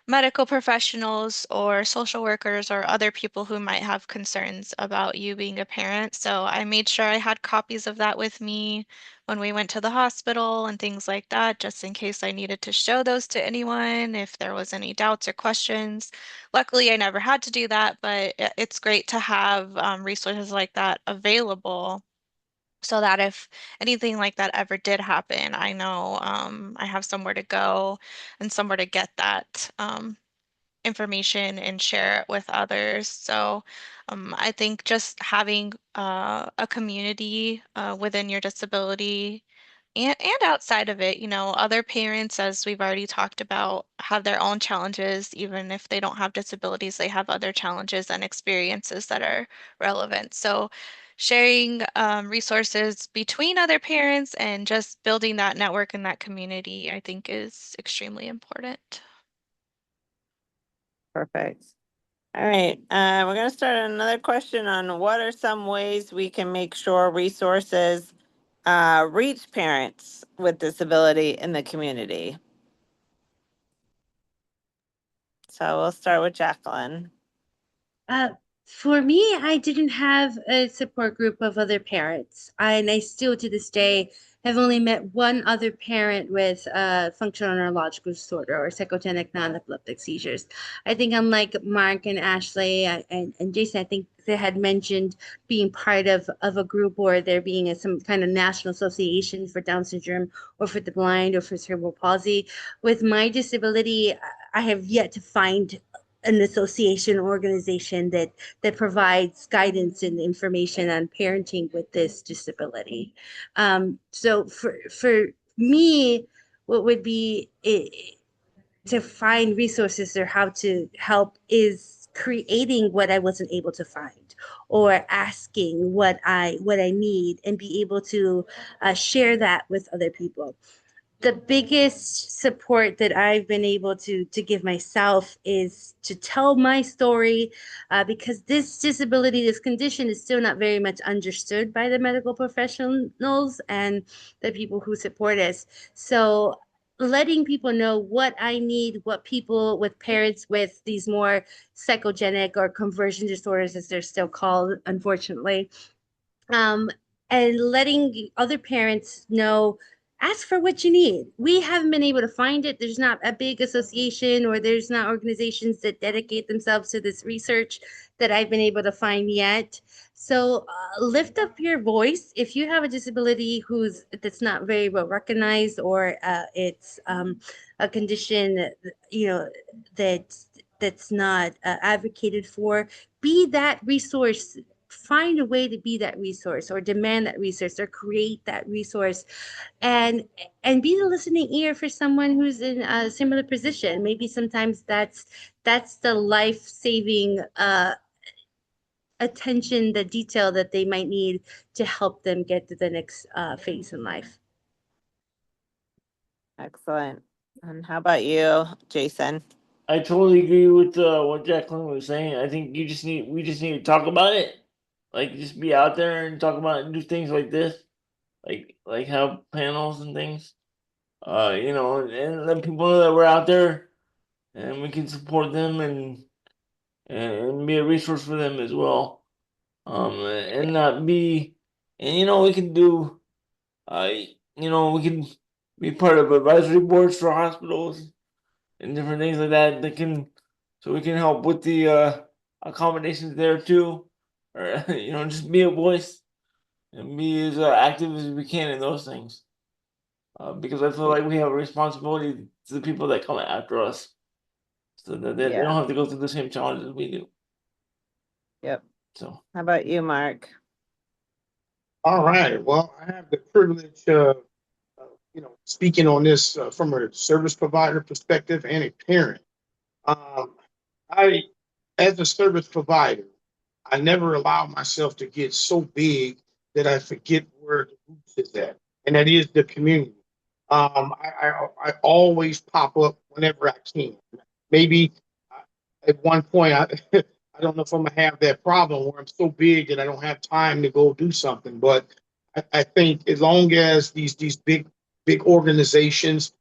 Speaker 4: medical professionals or social workers or other people who might have concerns about you being a parent. So I made sure I had copies of that with me when we went to the hospital and things like that, just in case I needed to show those to anyone if there was any doubts or questions. Luckily, I never had to do that, but it's great to have resources like that available so that if anything like that ever did happen, I know I have somewhere to go and somewhere to get that information and share it with others. So I think just having a community within your disability and outside of it, other parents, as we've already talked about, have their own challenges. Even if they don't have disabilities, they have other challenges and experiences that are relevant. So sharing resources between other parents and just building that network and that community, I think is extremely important.
Speaker 5: Perfect. All right, we're gonna start another question on what are some ways we can make sure resources reach parents with disability in the community. So we'll start with Jacqueline.
Speaker 2: For me, I didn't have a support group of other parents. And I still to this day have only met one other parent with functional neurological disorder or psychogenic non-epileptic seizures. I think unlike Mark and Ashley and Jason, I think they had mentioned being part of a group or there being some kind of national association for Down syndrome or for the blind or for cerebral palsy. With my disability, I have yet to find an association organization that provides guidance and information on parenting with this disability. So for me, what would be to find resources or how to help is creating what I wasn't able to find or asking what I need and be able to share that with other people. The biggest support that I've been able to give myself is to tell my story because this disability, this condition is still not very much understood by the medical professionals and the people who support us. So letting people know what I need, what people with parents with these more psychogenic or conversion disorders, as they're still called, unfortunately, um, and letting other parents know, ask for what you need. We haven't been able to find it. There's not a big association or there's not organizations that dedicate themselves to this research that I've been able to find yet. So lift up your voice. If you have a disability that's not very well recognized or it's a condition that's not advocated for, be that resource. Find a way to be that resource or demand that resource or create that resource and be the listening ear for someone who's in a similar position. Maybe sometimes that's the life-saving attention, the detail that they might need to help them get to the next phase in life.
Speaker 5: Excellent. And how about you, Jason?
Speaker 3: I totally agree with what Jacqueline was saying. I think we just need to talk about it. Like just be out there and talk about it and do things like this. Like have panels and things. And let people know that we're out there and we can support them and be a resource for them as well. And not be and we can do we can be part of advisory boards for hospitals and different things like that so we can help with the accommodations there too, or just be a voice and be as active as we can in those things. Because I feel like we have a responsibility to the people that come after us, so that they
Speaker 5: Yeah.
Speaker 3: don't have to go through the same challenges we do.
Speaker 5: Yep.
Speaker 3: So
Speaker 5: How about you, Mark?
Speaker 6: All right. Well, I have the privilege of, speaking on this from a service provider perspective and a parent. I, as a service provider, I never allow myself to get so big that I forget where the roots is at, and that is the community. I always pop up whenever I can. Maybe at one point, I don't know if I'm gonna have that problem where I'm so big that I don't have time to go do something. But I think as long as these big organizations,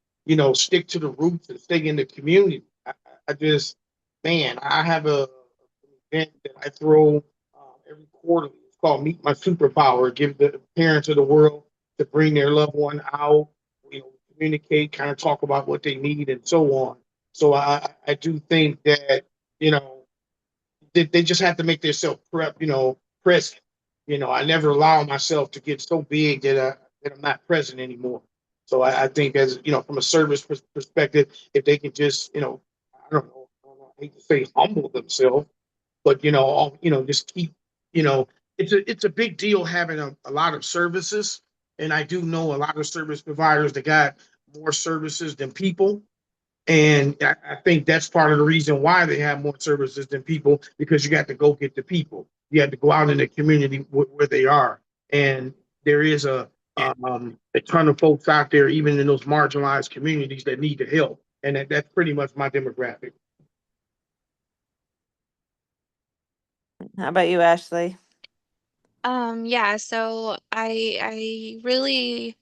Speaker 6: stick to the roots and stay in the community, I just, man, I have a event that I throw every quarter. It's called Meet My Superpower. Give the parents of the world to bring their loved one out, communicate, kind of talk about what they need and so on. So I do think that, they just have to make themselves present. I never allow myself to get so big that I'm not present anymore. So I think as, from a service perspective, if they can just, I hate to say humble themselves, but just keep, it's a big deal having a lot of services. And I do know a lot of service providers that got more services than people. And I think that's part of the reason why they have more services than people, because you got to go get the people. You have to go out in the community where they are. And there is a ton of folks out there, even in those marginalized communities, that need the help. And that's pretty much my demographic.
Speaker 5: How about you, Ashley?
Speaker 4: Yeah, so I really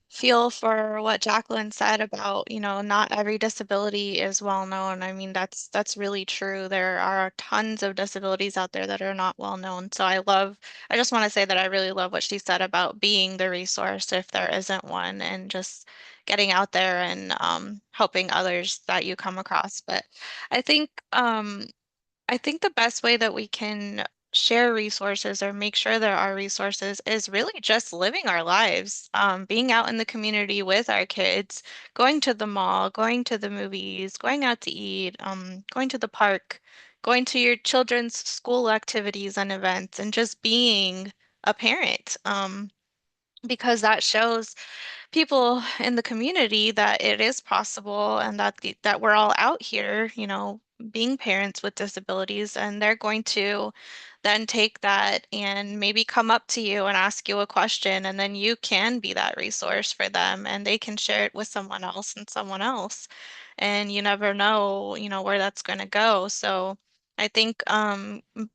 Speaker 4: feel for what Jacqueline said about, not every disability is well known. I mean, that's really true. There are tons of disabilities out there that are not well known. So I just want to say that I really love what she said about being the resource if there isn't one, and just getting out there and helping others that you come across. But I think um I think the best way that we can share resources or make sure there are resources is really just living our lives, being out in the community with our kids, going to the mall, going to the movies, going out to eat, going to the park, going to your children's school activities and events, and just being a parent, because that shows people in the community that it is possible, and that we're all out here, being parents with disabilities, and they're going to then take that and maybe come up to you and ask you a question, and then you can be that resource for them, and they can share it with someone else and someone else, and you never know, where that's going to go. So I think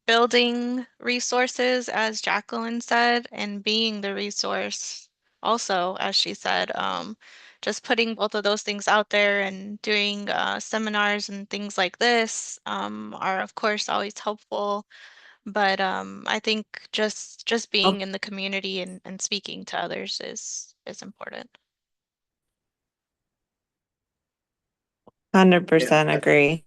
Speaker 4: building resources, as Jacqueline said, and being the resource also, as she said, just putting both of those things out there and doing seminars and things like this are, of course, always helpful. But I think just being in the community and speaking to others is important.
Speaker 5: 100% agree.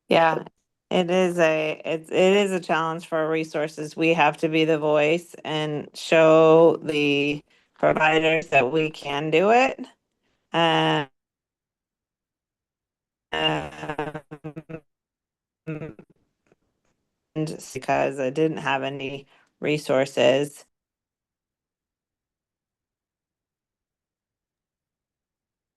Speaker 5: Yeah, it is a challenge for resources. We have to be the voice and show the providers that we can do it. And just because I didn't have any resources.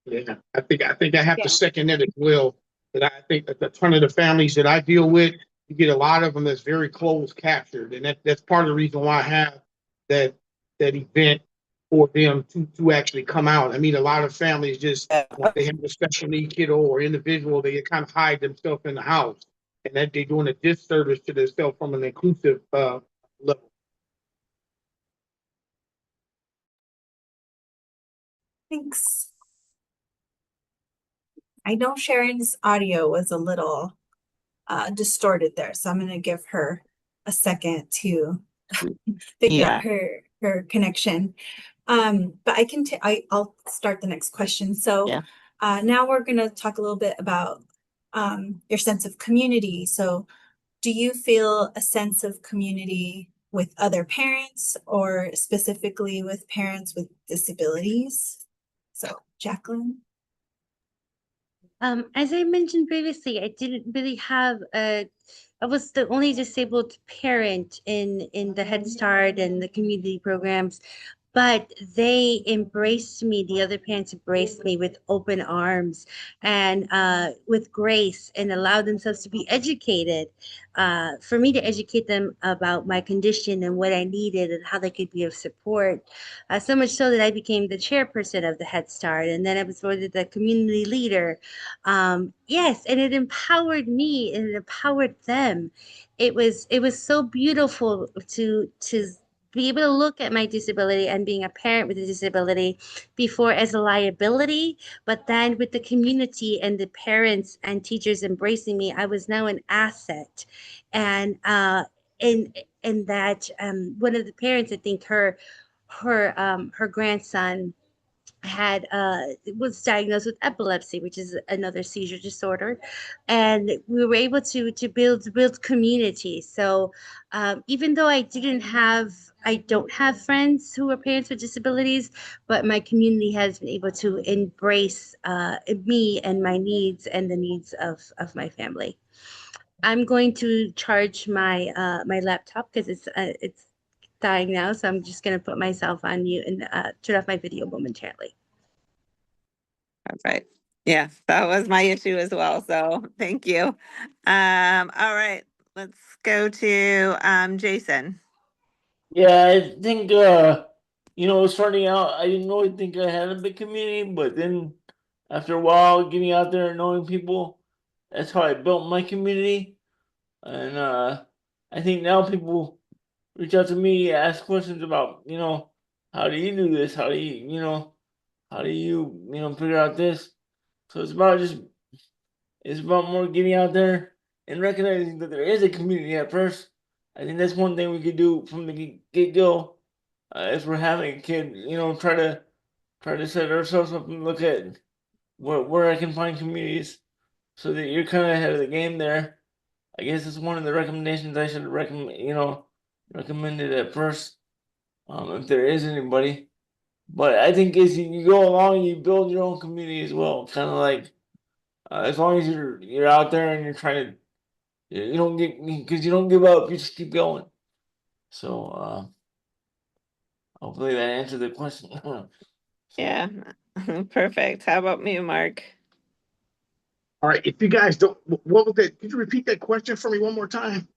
Speaker 6: Yeah, I think I have to second that as well. That I think that a ton of the families that I deal with, you get a lot of them that's very close captured, and that's part of the reason why I have that event for them to actually come out. I mean, a lot of families just, when they have a special need kiddo or individual, they kind of hide themselves in the house. And that they're doing a disservice to themselves from an inclusive level.
Speaker 1: Thanks. I know Sharon's audio was a little distorted there, so I'm gonna give her a second to figure out her connection. But I'll start the next question. So
Speaker 5: Yeah.
Speaker 1: now we're gonna talk a little bit about your sense of community. So do you feel a sense of community with other parents or specifically with parents with disabilities? So Jacqueline?
Speaker 2: As I mentioned previously, I didn't really have I was the only disabled parent in the Head Start and the community programs, but they embraced me. The other parents embraced me with open arms and with grace, and allowed themselves to be educated. For me to educate them about my condition and what I needed and how they could be of support. So much so that I became the chairperson of the Head Start, and then I was voted the community leader. Yes, and it empowered me and it empowered them. It was so beautiful to be able to look at my disability and being a parent with a disability before as a liability, but then with the community and the parents and teachers embracing me, I was now an asset. And in that one of the parents, I think her grandson had was diagnosed with epilepsy, which is another seizure disorder, and we were able to build community. So even though I don't have friends who are parents with disabilities, but my community has been able to embrace me and my needs and the needs of my family. I'm going to charge my laptop because it's dying now, so I'm just going to put myself on mute and turn off my video momentarily.
Speaker 5: Perfect. Yeah, that was my issue as well. So thank you. All right, let's go to Jason.
Speaker 3: Yeah, I think starting out, I didn't really think I had a big community, but then after a while, getting out there and knowing people, that's how I built my community. And I think now people reach out to me, ask questions about, how do you do this? How do you figure out this? So it's about more getting out there and recognizing that there is a community at first. I think that's one thing we could do from the get go. If we're having a kid, try to set ourselves up and look at where I can find communities, so that you're kind of ahead of the game there. I guess it's one of the recommendations I should recommend it at first, if there is anybody. But I think as you go along, you build your own community as well. Kind of like, as long as you're out there and you're trying to, you don't get, because you don't give up, you just keep going. So hopefully that answered the question.
Speaker 5: Yeah, perfect. How about me, Mark?
Speaker 6: All right, if you guys don't, what was that? Could you repeat that question for me one more time?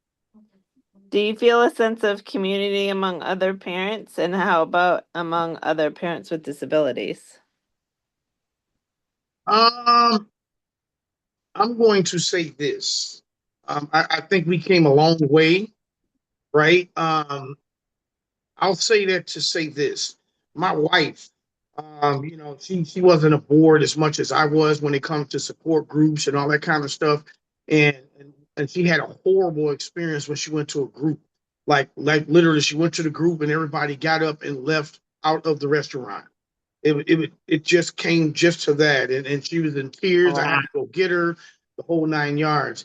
Speaker 5: Do you feel a sense of community among other parents, and how about among other parents with disabilities?
Speaker 6: I'm going to say this. I think we came a long way, right? I'll say that to say this. My wife, she wasn't aboard as much as I was when it comes to support groups and all that kind of stuff. And she had a horrible experience when she went to a group. Like literally she went to the group and everybody got up and left out of the restaurant. It just came just to that. And she was in tears. I had to go get her, the whole 9 yards.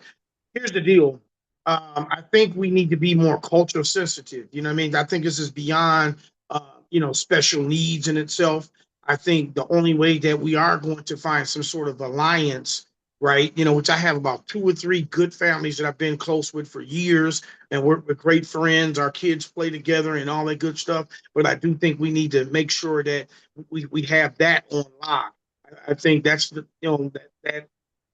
Speaker 6: Here's the deal. I think we need to be more culture sensitive. You know what I mean? I think this is beyond, special needs in itself. I think the only way that we are going to find some sort of alliance, right? Which I have about 2 or 3 good families that I've been close with for years, and we're great friends. Our kids play together and all that good stuff. But I do think we need to make sure that we have that on lock. I think that's that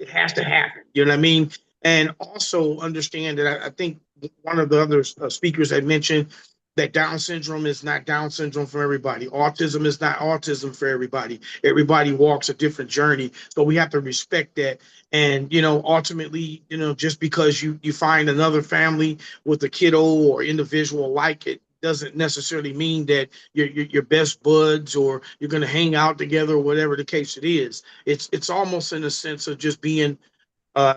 Speaker 6: it has to happen. You know what I mean? And also understand that I think one of the other speakers had mentioned that Down syndrome is not Down syndrome for everybody. Autism is not autism for everybody. Everybody walks a different journey. So we have to respect that. And, ultimately, just because you find another family with a kiddo or individual like it doesn't necessarily mean that you're best buds or you're going to hang out together or whatever the case it is. It's almost in a sense of just being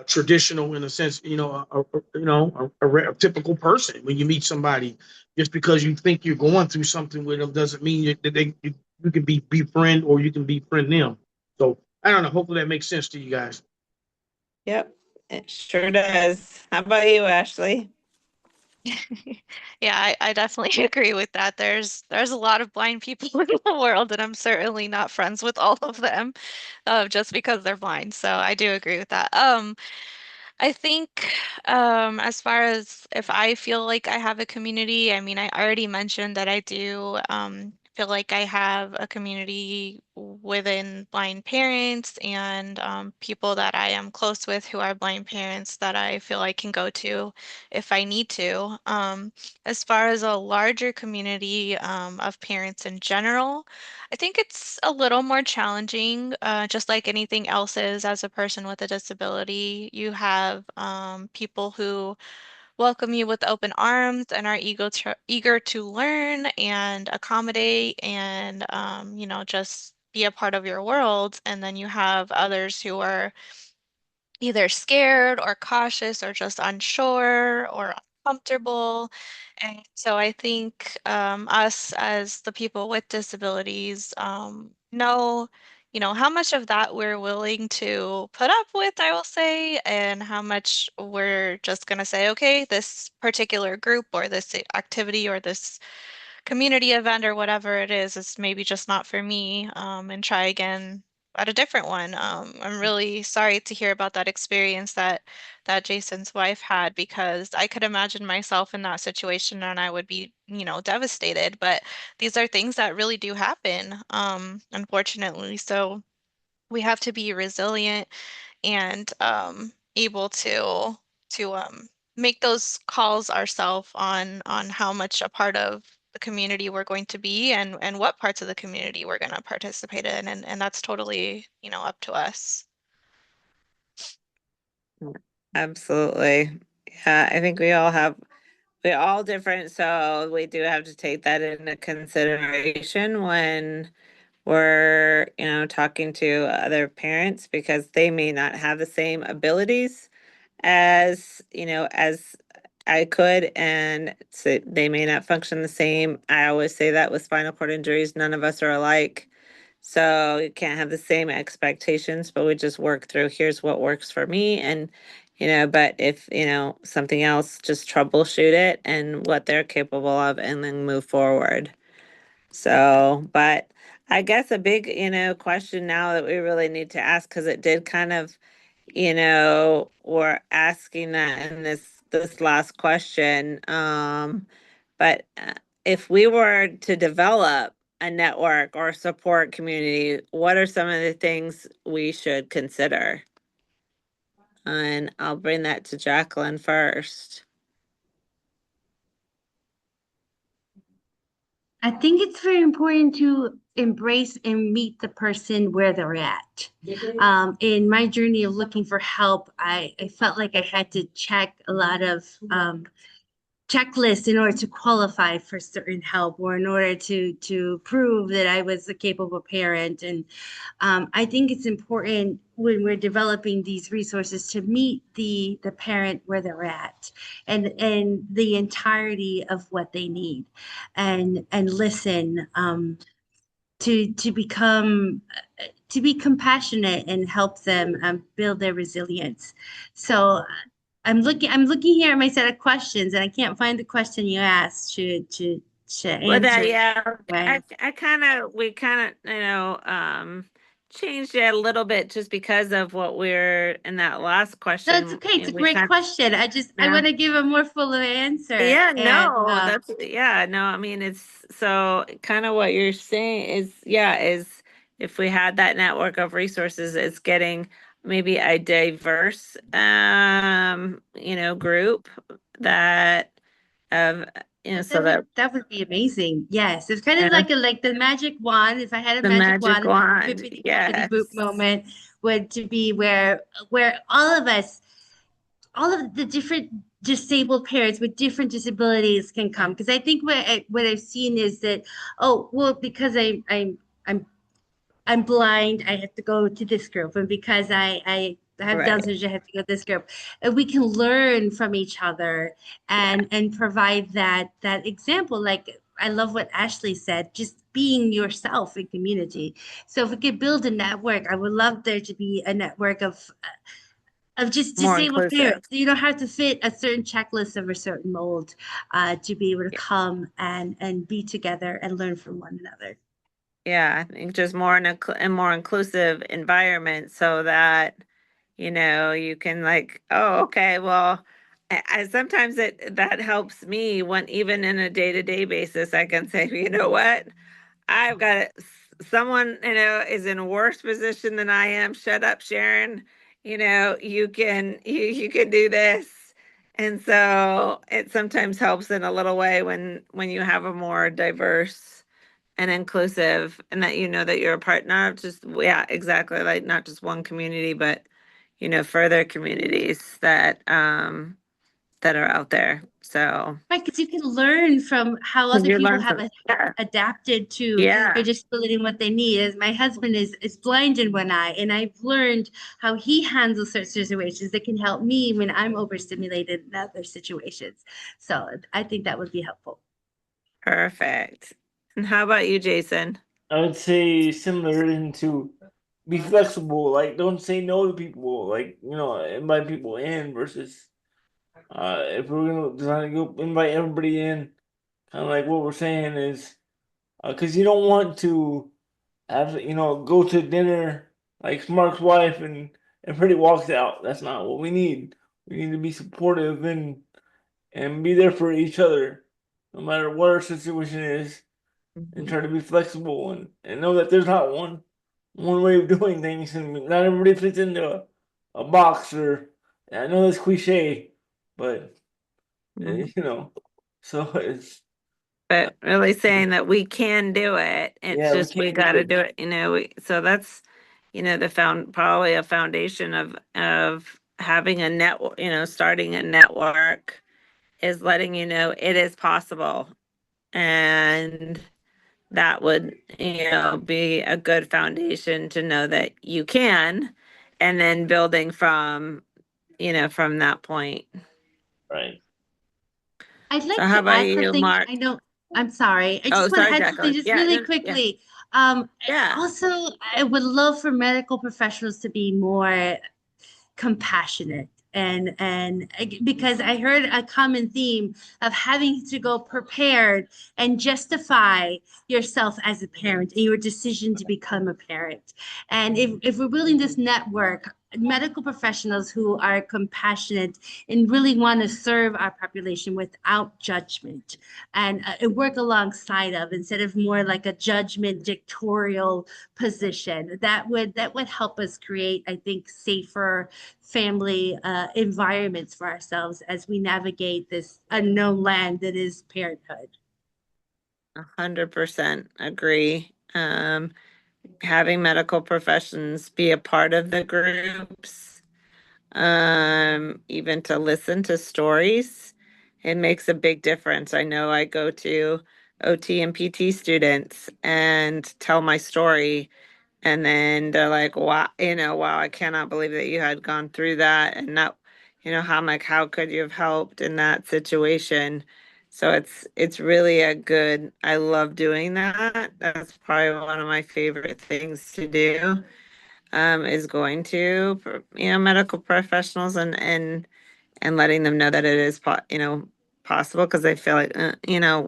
Speaker 6: traditional in a sense, a typical person. When you meet somebody, just because you think you're going through something with them doesn't mean that you can be befriend or you can befriend them. So I don't know. Hopefully that makes sense to you guys.
Speaker 5: Yep, it sure does. How about you, Ashley?
Speaker 4: Yeah, I definitely agree with that. There's a lot of blind people in the world, and I'm certainly not friends with all of them, just because they're blind. So I do agree with that. I think as far as if I feel like I have a community, I mean, I already mentioned that I do feel like I have a community within blind parents and people that I am close with who are blind parents that I feel I can go to if I need to. As far as a larger community of parents in general, I think it's a little more challenging, just like anything else is as a person with a disability. You have people who welcome you with open arms and are eager to learn and accommodate and, just be a part of your world. And then you have others who are either scared or cautious or just unsure or uncomfortable. And so I think us as the people with disabilities know, how much of that we're willing to put up with, I will say, and how much we're just going to say, okay, this particular group or this activity or this community event or whatever it is maybe just not for me, and try again at a different one. I'm really sorry to hear about that experience that Jason's wife had because I could imagine myself in that situation and I would be, devastated. But these are things that really do happen, unfortunately. So we have to be resilient and able to make those calls ourselves on how much a part of the community we're going to be and what parts of the community we're going to participate in and that's totally up to us.
Speaker 5: Absolutely. Yeah, I think we're all different, so we do have to take that into consideration when we're, talking to other parents because they may not have the same abilities as I could, and so they may not function the same. I always say that with spinal cord injuries, none of us are alike. So you can't have the same expectations, but we just work through here's what works for me. And, but if, something else, just troubleshoot it and what they're capable of and then move forward. So, but I guess a big, question now that we really need to ask, because it did kind of, we're asking that in this last question. But if we were to develop a network or support community, what are some of the things we should consider? And I'll bring that to Jacqueline first.
Speaker 2: I think it's very important to embrace and meet the person where they're at. In my journey of looking for help, I felt like I had to check a lot of checklists in order to qualify for certain help or in order to prove that I was a capable parent. And I think it's important when we're developing these resources to meet the parent where they're at and the entirety of what they need and listen, to become to be compassionate and help them build their resilience. So I'm looking here at my set of questions and I can't find the question you asked to
Speaker 5: Well,
Speaker 2: answer.
Speaker 5: we kind of, changed it a little bit just because of what we're in that last question.
Speaker 2: That's okay. It's a
Speaker 5: we
Speaker 2: great
Speaker 5: kind-
Speaker 2: question. I
Speaker 5: Yeah.
Speaker 2: want to give a more full answer.
Speaker 5: Yeah,
Speaker 2: And,
Speaker 5: no, I mean, it's so kind of what you're saying is if we had that network of resources, it's getting maybe a diverse, group that of, so that
Speaker 2: That would be amazing. Yes, it's kind of
Speaker 5: Yeah.
Speaker 2: like the magic wand. If I had a
Speaker 5: the
Speaker 2: magic
Speaker 5: magic
Speaker 2: wand,
Speaker 5: wand,
Speaker 2: bippity
Speaker 5: yes.
Speaker 2: boop moment would to be where all of us, all of the different disabled parents with different disabilities can come. Because I think what I've seen is that, oh well, because I'm I'm blind, I have to go to this group, and because I have Down
Speaker 5: Right.
Speaker 2: syndrome, I have to go to this group. And we can learn from each other and provide that example. Like I love what Ashley said, just being yourself in community. So if we could build a network, I would love there to be a network of just
Speaker 5: More
Speaker 2: disabled
Speaker 5: inclusive.
Speaker 2: parents. You don't have to fit a certain checklist of a certain mold to be able to come and be together and learn from one another.
Speaker 5: Yeah, I think just more in a more inclusive environment so that, you can like, oh, okay, well, I sometimes that helps me when even in a day-to-day basis, I can say, you know what? I've got someone, is in a worse position than I am. Shut up, Sharon. You can do this. And so it sometimes helps in a little way when you have a more diverse and inclusive, and that that you're a part, not just, yeah, exactly, like not just one community, but further communities that are out there. So
Speaker 2: Right, because you can learn from how other
Speaker 5: you
Speaker 2: people
Speaker 5: learn
Speaker 2: have
Speaker 5: from, yeah,
Speaker 2: adapted to
Speaker 5: yeah,
Speaker 2: their disability and what they need. As my husband is blind in one eye, and I've learned how he handles certain situations that can help me when I'm overstimulated in other situations. So I think that would be helpful.
Speaker 5: perfect. And how about you, Jason?
Speaker 3: I would say similar to be flexible, like don't say no to people, like invite people in versus if we're gonna try to go invite everybody in, kind of like what we're saying is because you don't want to have go to dinner like Mark's wife and Freddie walks out. That's not what we need. We need to be supportive and be there for each other, no matter what our situation is, and try to be flexible and know that there's not one way of doing things, and not everybody fits into a box. Or I know that's cliche, but
Speaker 5: Mhm.
Speaker 3: so it's
Speaker 5: But really saying that we can do it. It's
Speaker 3: yeah, we
Speaker 5: just we
Speaker 3: can't
Speaker 5: got
Speaker 3: do
Speaker 5: to
Speaker 3: it.
Speaker 5: do it. So that's the probably a foundation of having a network. Starting a network is letting it is possible, and that would be a good foundation to know that you can, and then building from that point.
Speaker 3: Right.
Speaker 2: I'd
Speaker 5: So
Speaker 2: like
Speaker 5: how
Speaker 2: to
Speaker 5: about
Speaker 2: add
Speaker 5: you,
Speaker 2: something.
Speaker 5: Mark?
Speaker 2: I know, I'm sorry. I
Speaker 5: Oh,
Speaker 2: just want to
Speaker 5: sorry,
Speaker 2: add something
Speaker 5: Jacqueline.
Speaker 2: just
Speaker 5: Yeah,
Speaker 2: really
Speaker 5: no, yeah,
Speaker 2: quickly.
Speaker 5: yeah.
Speaker 2: Also, I would love for medical professionals to be more compassionate because I heard a common theme of having to go prepared and justify yourself as a parent and your decision to become a parent. And if we're building this network, medical professionals who are compassionate and really want to serve our population without judgment and work alongside of instead of more like a judgment dictatorial position, that would help us create, I think, safer family environments for ourselves as we navigate this unknown land that is parenthood.
Speaker 5: 100% agree. Having medical professions be a part of the groups, even to listen to stories, it makes a big difference. I know I go to OT and PT students and tell my story, and then they're like, wow, wow, I cannot believe that you had gone through that. And that, how I'm like, how could you have helped in that situation? So it's really I love doing that. That's probably one of my favorite things to do, is going to, medical professionals and letting them know that it is, possible, because they feel like,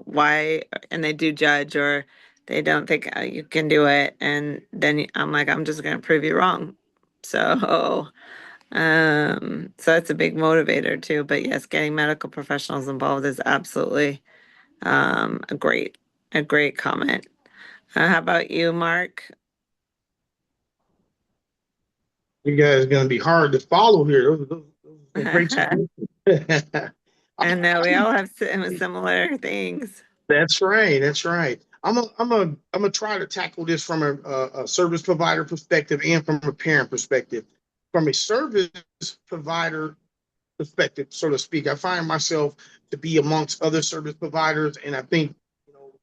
Speaker 5: why, and they do judge, or they don't think you can do it. And then I'm like, I'm just going to prove you wrong. So, so it's a big motivator too. But yes, getting medical professionals involved is absolutely, a great comment. How about you, Mark?
Speaker 6: You guys are going to be hard to follow here. Those are great suggestions.
Speaker 5: I know we all have similar things.
Speaker 6: That's right. That's right. I'm gonna try to tackle this from a service provider perspective and from a parent perspective. From a service provider perspective, so to speak, I find myself to be amongst other service providers, and I think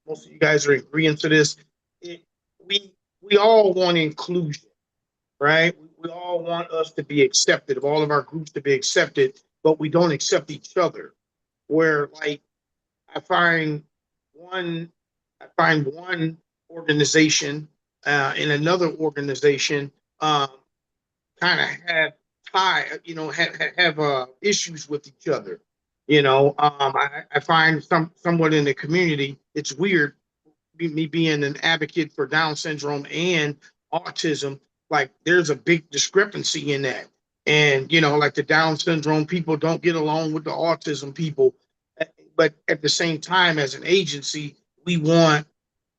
Speaker 6: most of you guys are agreeing to this. It, we we all want inclusion, right? We all want us to be accepted, of all of our groups to be accepted, but we don't accept each other. Where like I find one, I find one organization in another organization kind of have issues with each other. I find somewhat in the community, it's weird me being an advocate for Down syndrome and autism, like there's a big discrepancy in that. And like the Down syndrome people don't get along with the autism people, but at the same time, as an agency, we want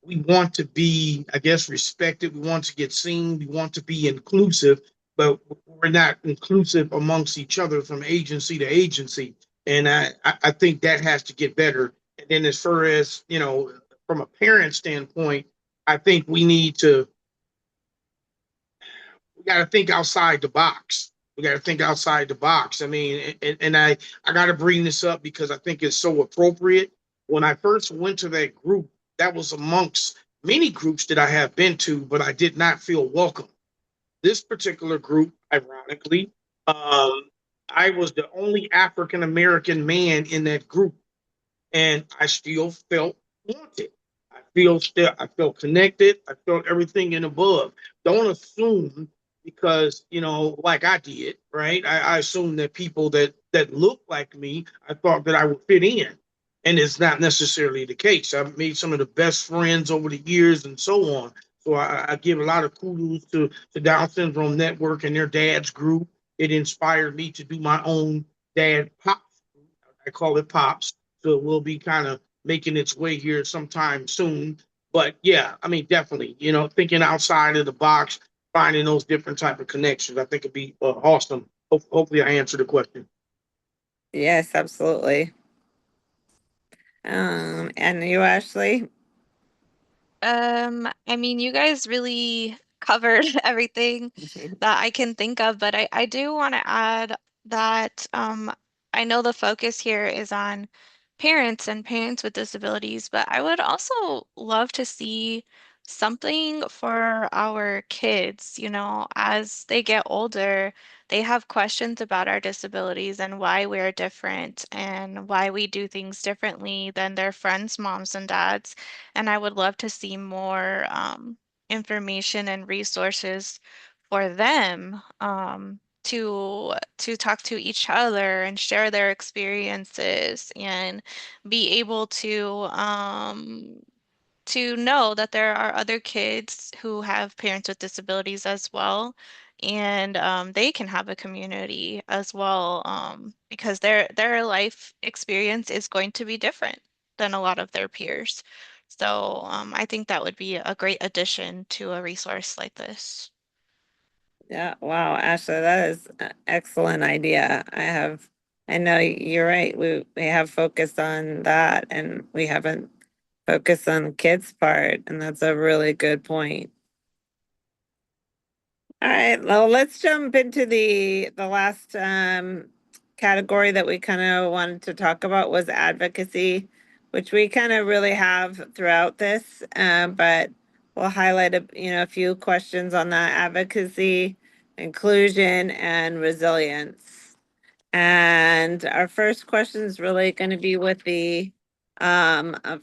Speaker 6: we want to be, I guess, respected. We want to get seen. We want to be inclusive, but we're not inclusive amongst each other from agency to agency. And I think that has to get better. And then as far as, from a parent standpoint, I think we got to think outside the box. We got to think outside the box. I mean, and I got to bring this up because I think it's so appropriate. When I first went to that group, that was amongst many groups that I have been to, but I did not feel welcome. This particular group, ironically, I was the only African American man in that group, and I still felt wanted. I felt connected. I felt everything and above. Don't assume because like I did, right? I assumed that people that look like me, I thought that I would fit in, and it's not necessarily the case. I've made some of the best friends over the years, and so on. So I give a lot of kudos to the Down Syndrome Network and their dad's group. It inspired me to do my own dad pop. I call it Pops. So it will be kind of making its way here sometime soon. But yeah, I mean, definitely, thinking outside of the box, finding those different type of connections, I think it'd be awesome. Hopefully, I answered the question.
Speaker 5: Yes, absolutely. And you, Ashley?
Speaker 4: I mean, you guys really covered everything that I can think of, but I do want to add that I know the focus here is on parents and parents with disabilities, but I would also love to see something for our kids, as they get older, they have questions about our disabilities and why we're different and why we do things differently than their friends' moms and dads. And I would love to see more information and resources for them to talk to each other and share their experiences and be able to know that there are other kids who have parents with disabilities as well, and they can have a community as well, because their life experience is going to be different than a lot of their peers. So I think that would be a great addition to a resource like this.
Speaker 5: Yeah, wow, Ashley, that is an excellent idea. I know you're right. We have focused on that and we haven't focused on the kids part, and that's a really good point. All right, well, let's jump into the last category that we kind of wanted to talk about was advocacy, which we kind of really have throughout this, but we'll highlight a few questions on that: advocacy, inclusion, and resilience. And our first question is really going to be with the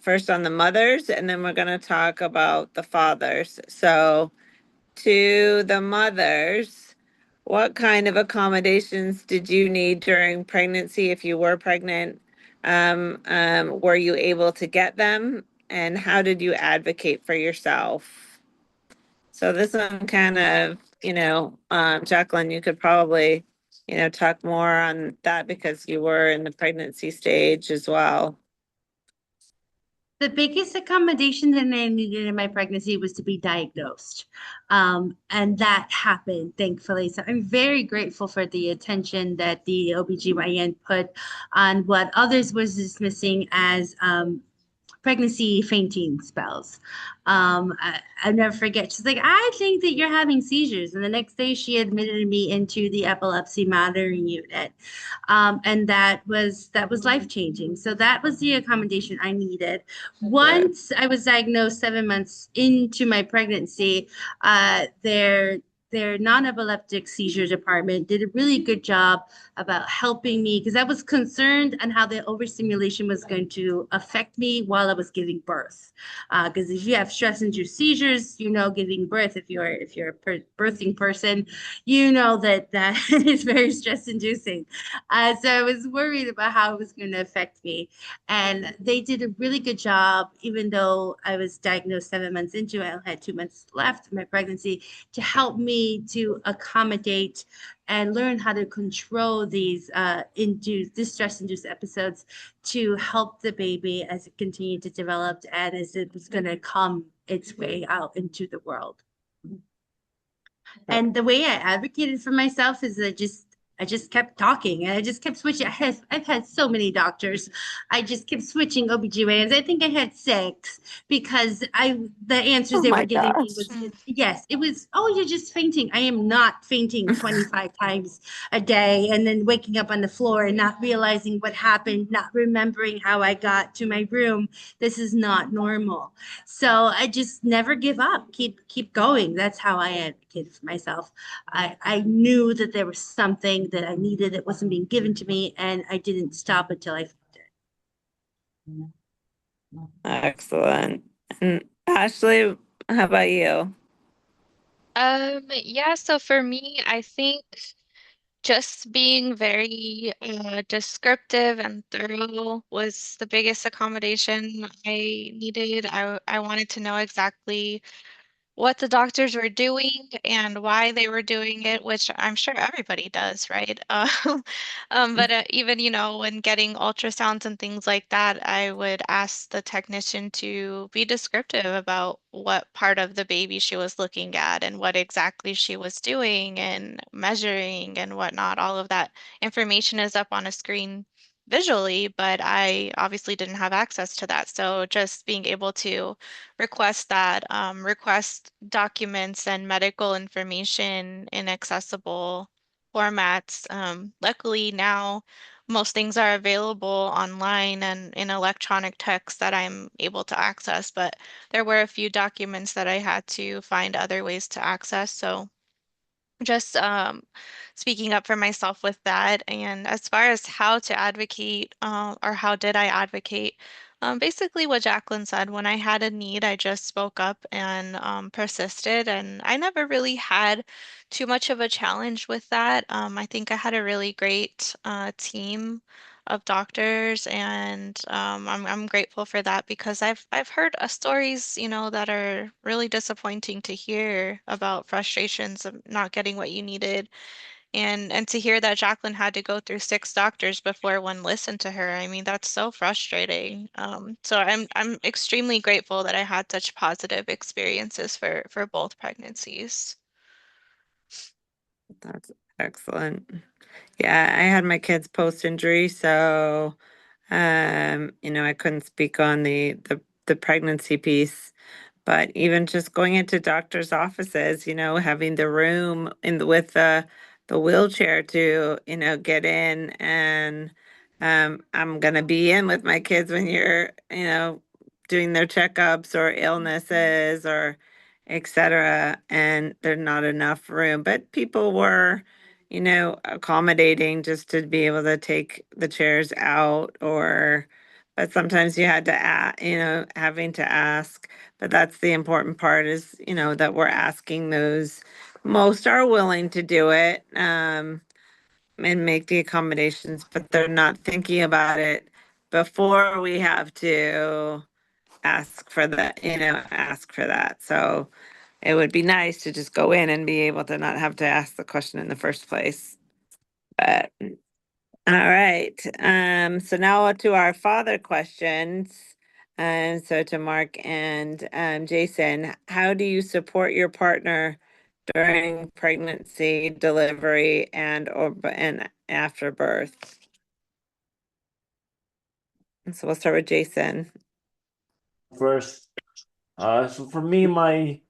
Speaker 5: first on the mothers, and then we're going to talk about the fathers. So to the mothers, what kind of accommodations did you need during pregnancy if you were pregnant? Were you able to get them? And how did you advocate for yourself? So this one kind of, Jacqueline, you could probably, talk more on that because you were in the pregnancy stage as well.
Speaker 2: The biggest accommodation that I needed in my pregnancy was to be diagnosed. And that happened, thankfully. So I'm very grateful for the attention that the OBGYN put on what others was dismissing as pregnancy fainting spells. I never forget. She's like, I think that you're having seizures. And the next day she admitted me into the epilepsy monitoring unit. And that was life-changing. So that was the accommodation I needed. Once I was diagnosed 7 months into my pregnancy, their non-epileptic seizure department did a really good job about helping me because I was concerned on how the overstimulation was going to affect me while I was giving birth. Because if you have stress-induced seizures, giving birth, if you're a birthing person, that is very stress-inducing. So I was worried about how it was going to affect me. And they did a really good job, even though I was diagnosed 7 months into it, I had 2 months left of my pregnancy, to help me to accommodate and learn how to control these stress-induced episodes to help the baby as it continued to develop and as it was going to come its way out into the world. And the way I advocated for myself is I just kept talking and I just kept switching. I've had so many doctors. I just kept switching OBGYNs. I think I had 6 because the answers
Speaker 5: Oh
Speaker 2: they were
Speaker 5: my
Speaker 2: giving me
Speaker 5: gosh.
Speaker 2: was, yes, it was, oh, you're just fainting. I am not fainting 25 times a day and then waking up on the floor and not realizing what happened, not remembering how I got to my room. This is not normal. So I just never give up. Keep going. That's how I advocated for myself. I knew that there was something that I needed that wasn't being given to me, and I didn't stop until I found it.
Speaker 5: Excellent. And Ashley, how about you?
Speaker 4: Yeah, so for me, I think just being very descriptive and thorough was the biggest accommodation I needed. I wanted to know exactly what the doctors were doing and why they were doing it, which I'm sure everybody does, right? But even, when getting ultrasounds and things like that, I would ask the technician to be descriptive about what part of the baby she was looking at and what exactly she was doing and measuring and whatnot. All of that information is up on a screen visually, but I obviously didn't have access to that. So just being able to request documents and medical information in accessible formats. Luckily now most things are available online and in electronic text that I'm able to access, but there were a few documents that I had to find other ways to access. So just speaking up for myself with that. And as far as how to advocate, or how did I advocate, basically what Jacqueline said, when I had a need, I just spoke up and persisted. And I never really had too much of a challenge with that. I think I had a really great team of doctors, and I'm grateful for that because I've heard stories, that are really disappointing to hear about frustrations of not getting what you needed, and to hear that Jacqueline had to go through 6 doctors before one listened to her. I mean, that's so frustrating. So I'm extremely grateful that I had such positive experiences for both pregnancies.
Speaker 5: That's excellent. Yeah, I had my kids post-injury, so I couldn't speak on the pregnancy piece, but even just going into doctor's offices, having the room with the wheelchair to, get in, and I'm gonna be in with my kids when you're, doing their checkups or illnesses or etc. And there's not enough room. But people were, accommodating just to be able to take the chairs out, or but sometimes you had to having to ask. But that's the important part is, that we're asking those. Most are willing to do it, and make the accommodations, but they're not thinking about it before we have to ask for that. So it would be nice to just go in and be able to not have to ask the question in the first place. But all right. So now to our father questions. And so to Mark and Jason, how do you support your partner during pregnancy, delivery, and after birth? And so we'll start with Jason.
Speaker 3: First, so for me, my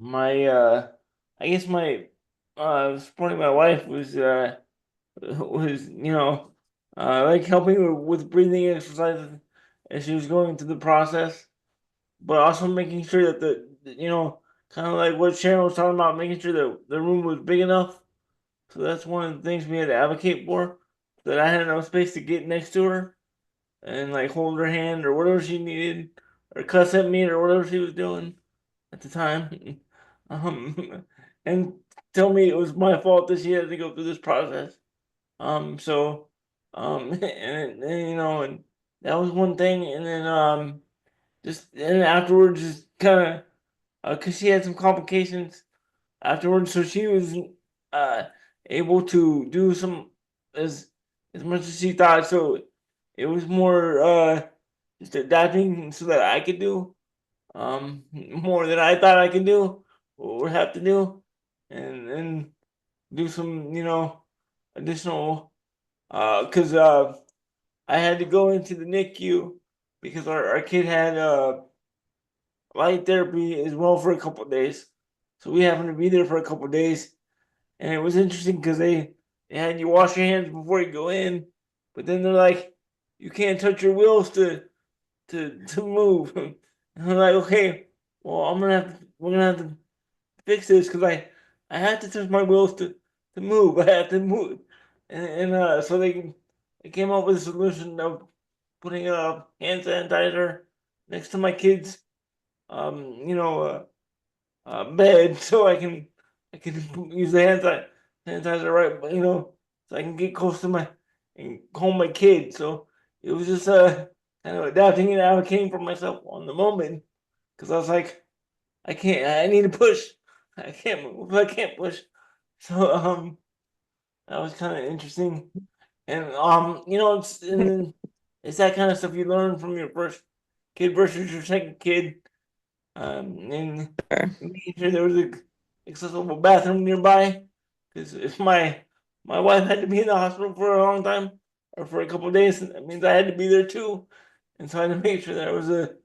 Speaker 3: I guess my supporting my wife was like helping her with breathing exercises as she was going through the process, but also making sure that kind of like what Sharon was talking about, making sure that the room was big enough. So that's one of the things we had to advocate for, that I had enough space to get next to her and like hold her hand or whatever she needed, or cuss at me or whatever she was doing at the time, and tell me it was my fault that she had to go through this process. So, and that was one thing, and then just and afterwards, just kind of, cause she had some complications afterwards, so she was uh able to do some as as much as she thought. So it was more just adapting so that I could do more than I thought I could do or have to do, and do some additional because I had to go into the NICU because our kid had light therapy as well for a couple of days. So we happened to be there for a couple of days, and it was interesting because they had you wash your hands before you go in, but then they're like, you can't touch your wheels to move. And I'm like, okay, well we're gonna have to fix this because I have to touch my wheels to move. I have to move, and so they came up with a solution of putting a hand sanitizer next to my kids, um, you know, uh, bed so I can use the sanitizer right, but so I can get close to my and hold my kid. So it was just kind of adapting and advocating for myself on the moment because I was like, I need to push. I can't move. I can't push. So that was kind of interesting. And it's that kind of stuff you learn from your first kid versus your second kid. And making sure there was a accessible bathroom nearby. Because if my wife had to be in the hospital for a long time or for a couple of days, that means I had to be there too. And so I had to make sure there was a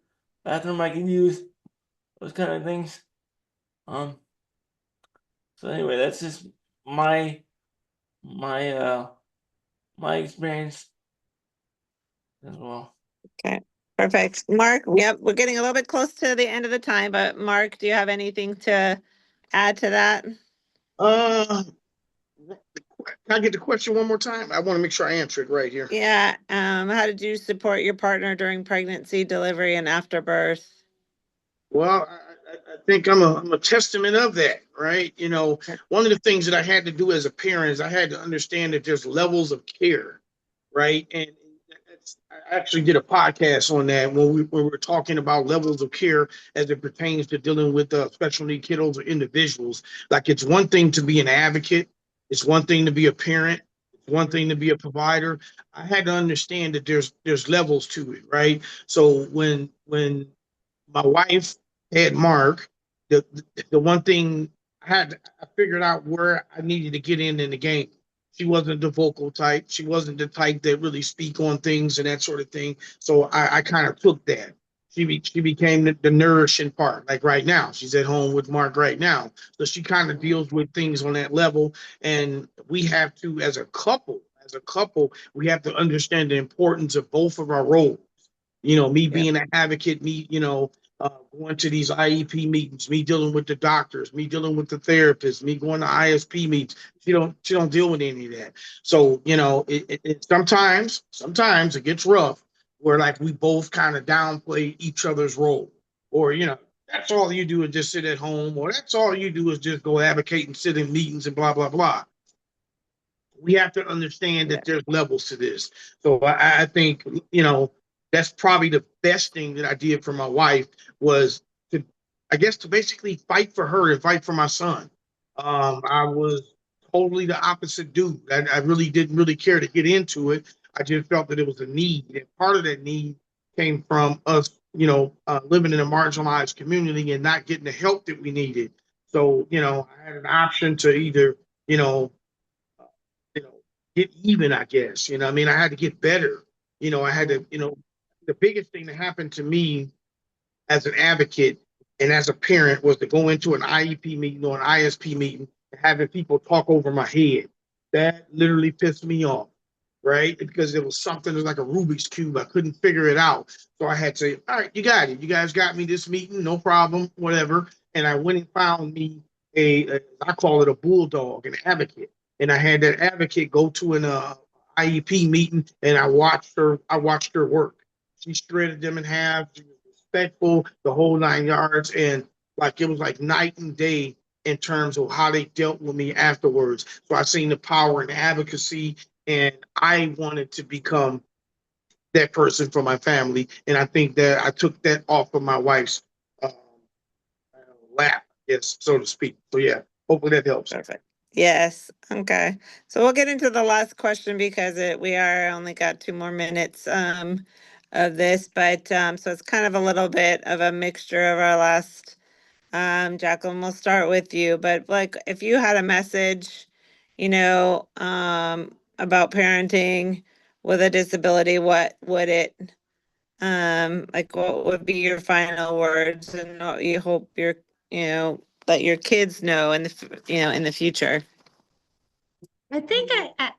Speaker 3: bathroom I could use. Those kind of things. Um. So anyway, that's just my my uh my experience as well.
Speaker 5: Okay, perfect. Mark, yep, we're getting a little bit close to the end of the time, but Mark, do you have anything to add to that?
Speaker 6: Uh, can I get the question one more time? I want to make sure I answer it right here.
Speaker 5: Yeah, how did you support your partner during pregnancy, delivery, and after birth?
Speaker 6: Well, I think I'm a testament of that, right? One of the things that I had to do as a parent is I had to understand that there's levels of care, right? And I actually did a podcast on that when we were talking about levels of care as it pertains to dealing with special need kiddos or individuals. Like it's one thing to be an advocate, it's one thing to be a parent, it's one thing to be a provider. I had to understand that there's levels to it, right? So when my wife had Mark, the one thing I figured out where I needed to get in the game. She wasn't the vocal type. She wasn't the type that really speak on things and that sort of thing. So I kind of took that. She became the nourishing part. Like right now, she's at home with Mark right now. So she kind of deals with things on that level. And we have to, as a couple, we have to understand the importance of both of our roles. Me being an advocate, me, going to these IEP meetings, me dealing with the doctors, me dealing with the therapists, me going to ISP meetings. She don't deal with any of that. So, sometimes it gets rough where like we both kind of downplay each other's role. Or, that's all you do is just sit at home, or that's all you do is just go advocate and sit in meetings and blah, blah, blah. We have to understand that there's levels to this. So I think, that's probably the best thing that I did for my wife was to basically fight for her and fight for my son. I was totally the opposite dude. I really didn't really care to get into it. I just felt that it was a need. And part of that need came from us, living in a marginalized community and not getting the help that we needed. So, I had an option to either, you know, you know, get even, I guess. I mean, I had to get better. I had to, the biggest thing that happened to me as an advocate and as a parent was to go into an IEP meeting or an ISP meeting and having people talk over my head. That literally pissed me off, right? Because it was something that was like a Rubik's Cube. I couldn't figure it out. So I had to say, all right, you got it. You guys got me this meeting, no problem, whatever. And I went and found me I call it a bulldog, an advocate. And I had that advocate go to an IEP meeting and I watched her work. She shredded them in half. She was respectful, the whole 9 yards. And like it was like night and day in terms of how they dealt with me afterwards. So I seen the power in advocacy, and I wanted to become that person for my family. And I think that I took that off of my wife's lap, yes, so to speak. So yeah, hopefully that helps.
Speaker 5: Perfect. Yes. Okay. So we'll get into the last question because we are only got 2 more minutes of this, but so it's kind of a little bit of a mixture of our last. Jacqueline, we'll start with you, but like if you had a message, about parenting with a disability, what would it like what would be your final words and what you hope that your kids know in the future?
Speaker 2: I think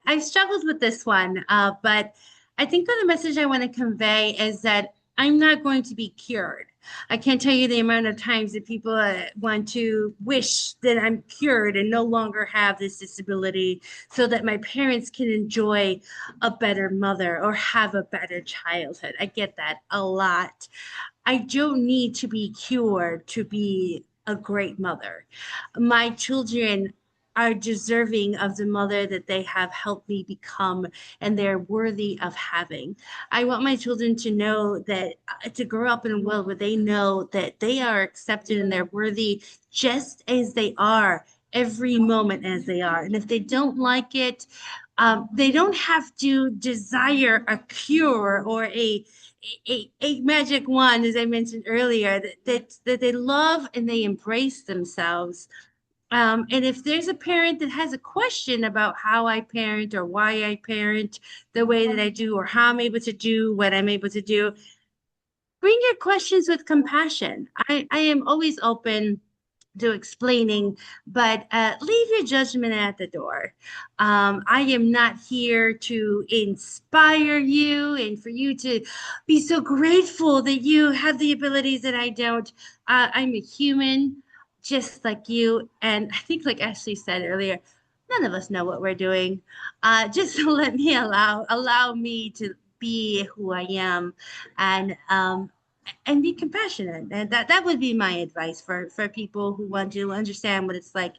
Speaker 2: I struggled with this one, but I think the message I want to convey is that I'm not going to be cured. I can't tell you the amount of times that people want to wish that I'm cured and no longer have this disability so that my parents can enjoy a better mother or have a better childhood. I get that a lot. I don't need to be cured to be a great mother. My children are deserving of the mother that they have helped me become, and they're worthy of having. I want my children to know that to grow up in a world where they know that they are accepted and they're worthy just as they are, every moment as they are. And if they don't like it, they don't have to desire a cure or a magic wand, as I mentioned earlier, that they love and they embrace themselves. And if there's a parent that has a question about how I parent or why I parent the way that I do, or how I'm able to do what I'm able to do, bring your questions with compassion. I am always open to explaining, but leave your judgment at the door. I am not here to inspire you and for you to be so grateful that you have the abilities that I don't. I'm a human just like you. And I think, like Ashley said earlier, none of us know what we're doing. Just let me allow me to be who I am, and be compassionate. And that would be my advice for people who want to understand what it's like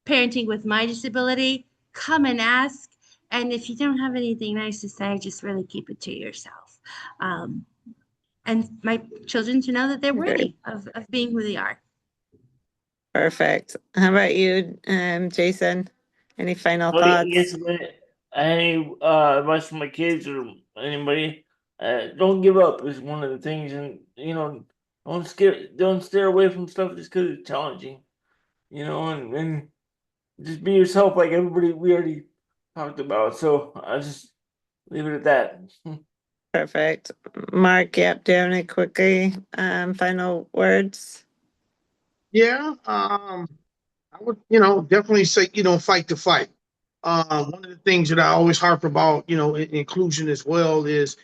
Speaker 2: parenting with my disability. Come and ask. And if you don't have anything nice to say, just really keep it to yourself. And my children to know that they're worthy of being who they are.
Speaker 5: Perfect. How about you, Jason? Any final
Speaker 3: Well,
Speaker 5: thoughts?
Speaker 3: I guess any advice for my kids or anybody, don't give up is one of the things, and don't stare away from stuff just because it's challenging, and just be yourself like everybody we already talked about. So I'll just leave it at that.
Speaker 5: Perfect. Mark, yep, do you have any quickly final words?
Speaker 6: Yeah, I would, definitely say, fight the fight. One of the things that I always harp about, inclusion as well is,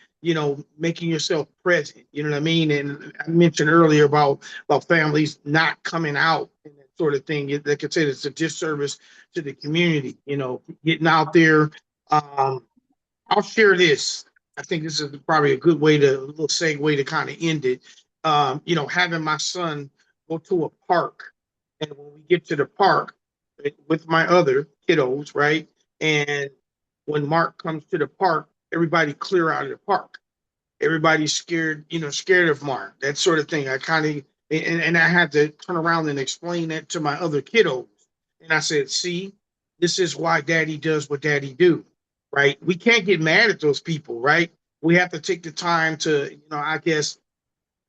Speaker 6: making yourself present. You know what I mean? And I mentioned earlier about families not coming out and that sort of thing. They could say it's a disservice to the community. Getting out there. I'll share this. I think this is probably a good way a little segue to kind of end it. Having my son go to a park, and when we get to the park with my other kiddos, right? And when Mark comes to the park, everybody clear out of the park. Everybody's scared, scared of Mark, that sort of thing. I kind of, and I had to turn around and explain that to my other kiddos. And I said, see, this is why daddy does what daddy do, right? We can't get mad at those people, right? we have to take the time to, I guess,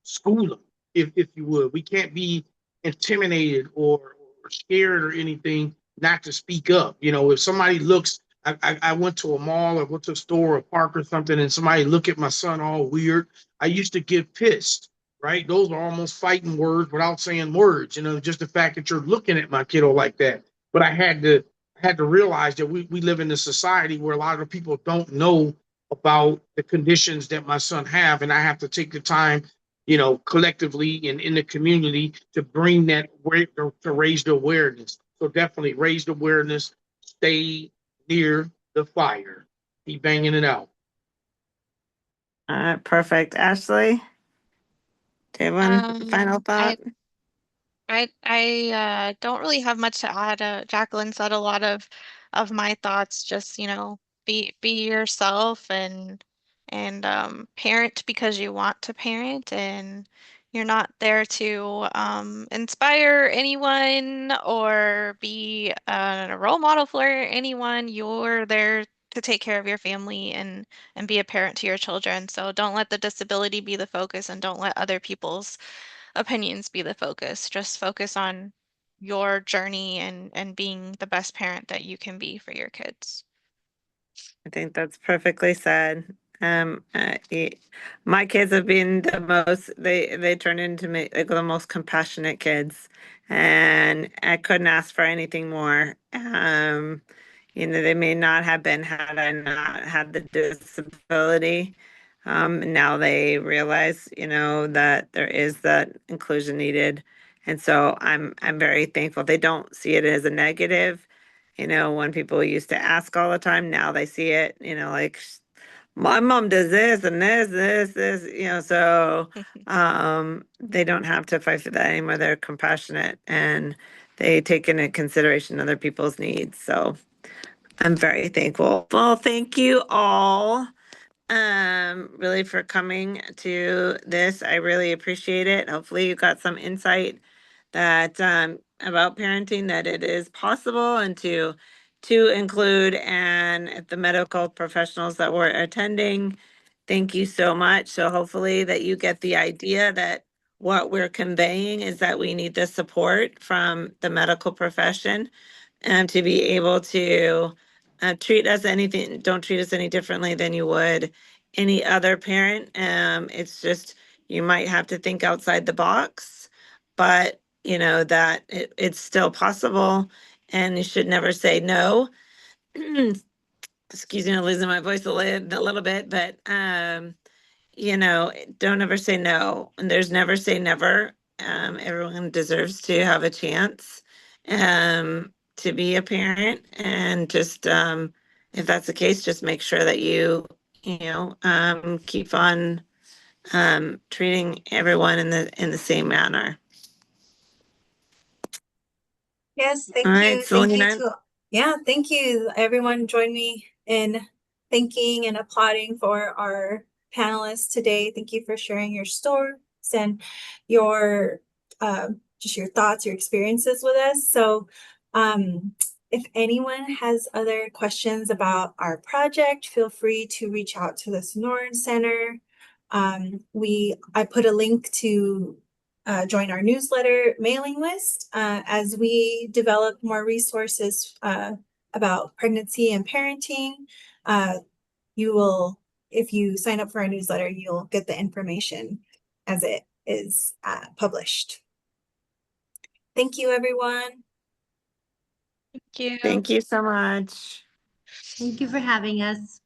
Speaker 6: school them, if you would. We can't be intimidated or scared or anything not to speak up. If somebody looks, I went to a mall or went to a store or a park or something, and somebody look at my son all weird, I used to get pissed, right? Those are almost fighting words without saying words, just the fact that you're looking at my kiddo like that. But I had to realize that we live in a society where a lot of people don't know about the conditions that my son have, and I have to take the time, collectively and in the community to bring that, to raise the awareness. So definitely raise the awareness, stay near the fire, keep banging it out.
Speaker 5: All right, perfect. Ashley, do you have one final thought?
Speaker 4: I don't really have much to add. Jacqueline said a lot of my thoughts. Just, be yourself and parent because you want to parent, and you're not there to inspire anyone or be a role model for anyone. You're there to take care of your family and be a parent to your children. So don't let the disability be the focus, and don't let other people's opinions be the focus. Just focus on your journey and being the best parent that you can be for your kids.
Speaker 5: I think that's perfectly said. My kids have been the most, they turn into me like the most compassionate kids, and I couldn't ask for anything more. They may not have been had I not had the disability. Now they realize, that there is that inclusion needed. And so I'm very thankful. They don't see it as a negative. When people used to ask all the time, now they see it, like my mom does this and this, so they don't have to fight for that anymore. They're compassionate and they take into consideration other people's needs. So I'm very thankful. Well, thank you all really for coming to this. I really appreciate it. Hopefully you got some insight that about parenting, that it is possible, and to include, and the medical professionals that were attending, thank you so much. So hopefully that you get the idea that what we're conveying is that we need the support from the medical profession and to be able to don't treat us any differently than you would any other parent. It's just, you might have to think outside the box, but that it's still possible, and you should never say no. Excuse me, I'm losing my voice a little bit, but don't ever say no, and there's never say never. Everyone deserves to have a chance to be a parent, and just if that's the case, just make sure that you keep on treating everyone in the same manner.
Speaker 1: Yes, thank
Speaker 5: All right,
Speaker 1: you. Thank you
Speaker 5: Selena.
Speaker 1: thank you. Everyone join me in thanking and applauding for our panelists today. Thank you for sharing your stories and your just your thoughts, your experiences with us. So if anyone has other questions about our project, feel free to reach out to the Sonoran Center. I put a link to join our newsletter mailing list as we develop more resources about pregnancy and parenting. If you sign up for our newsletter, you'll get the information as it is published. Thank you, everyone.
Speaker 4: Thank you.
Speaker 5: Thank you so much.
Speaker 2: Thank you for having us.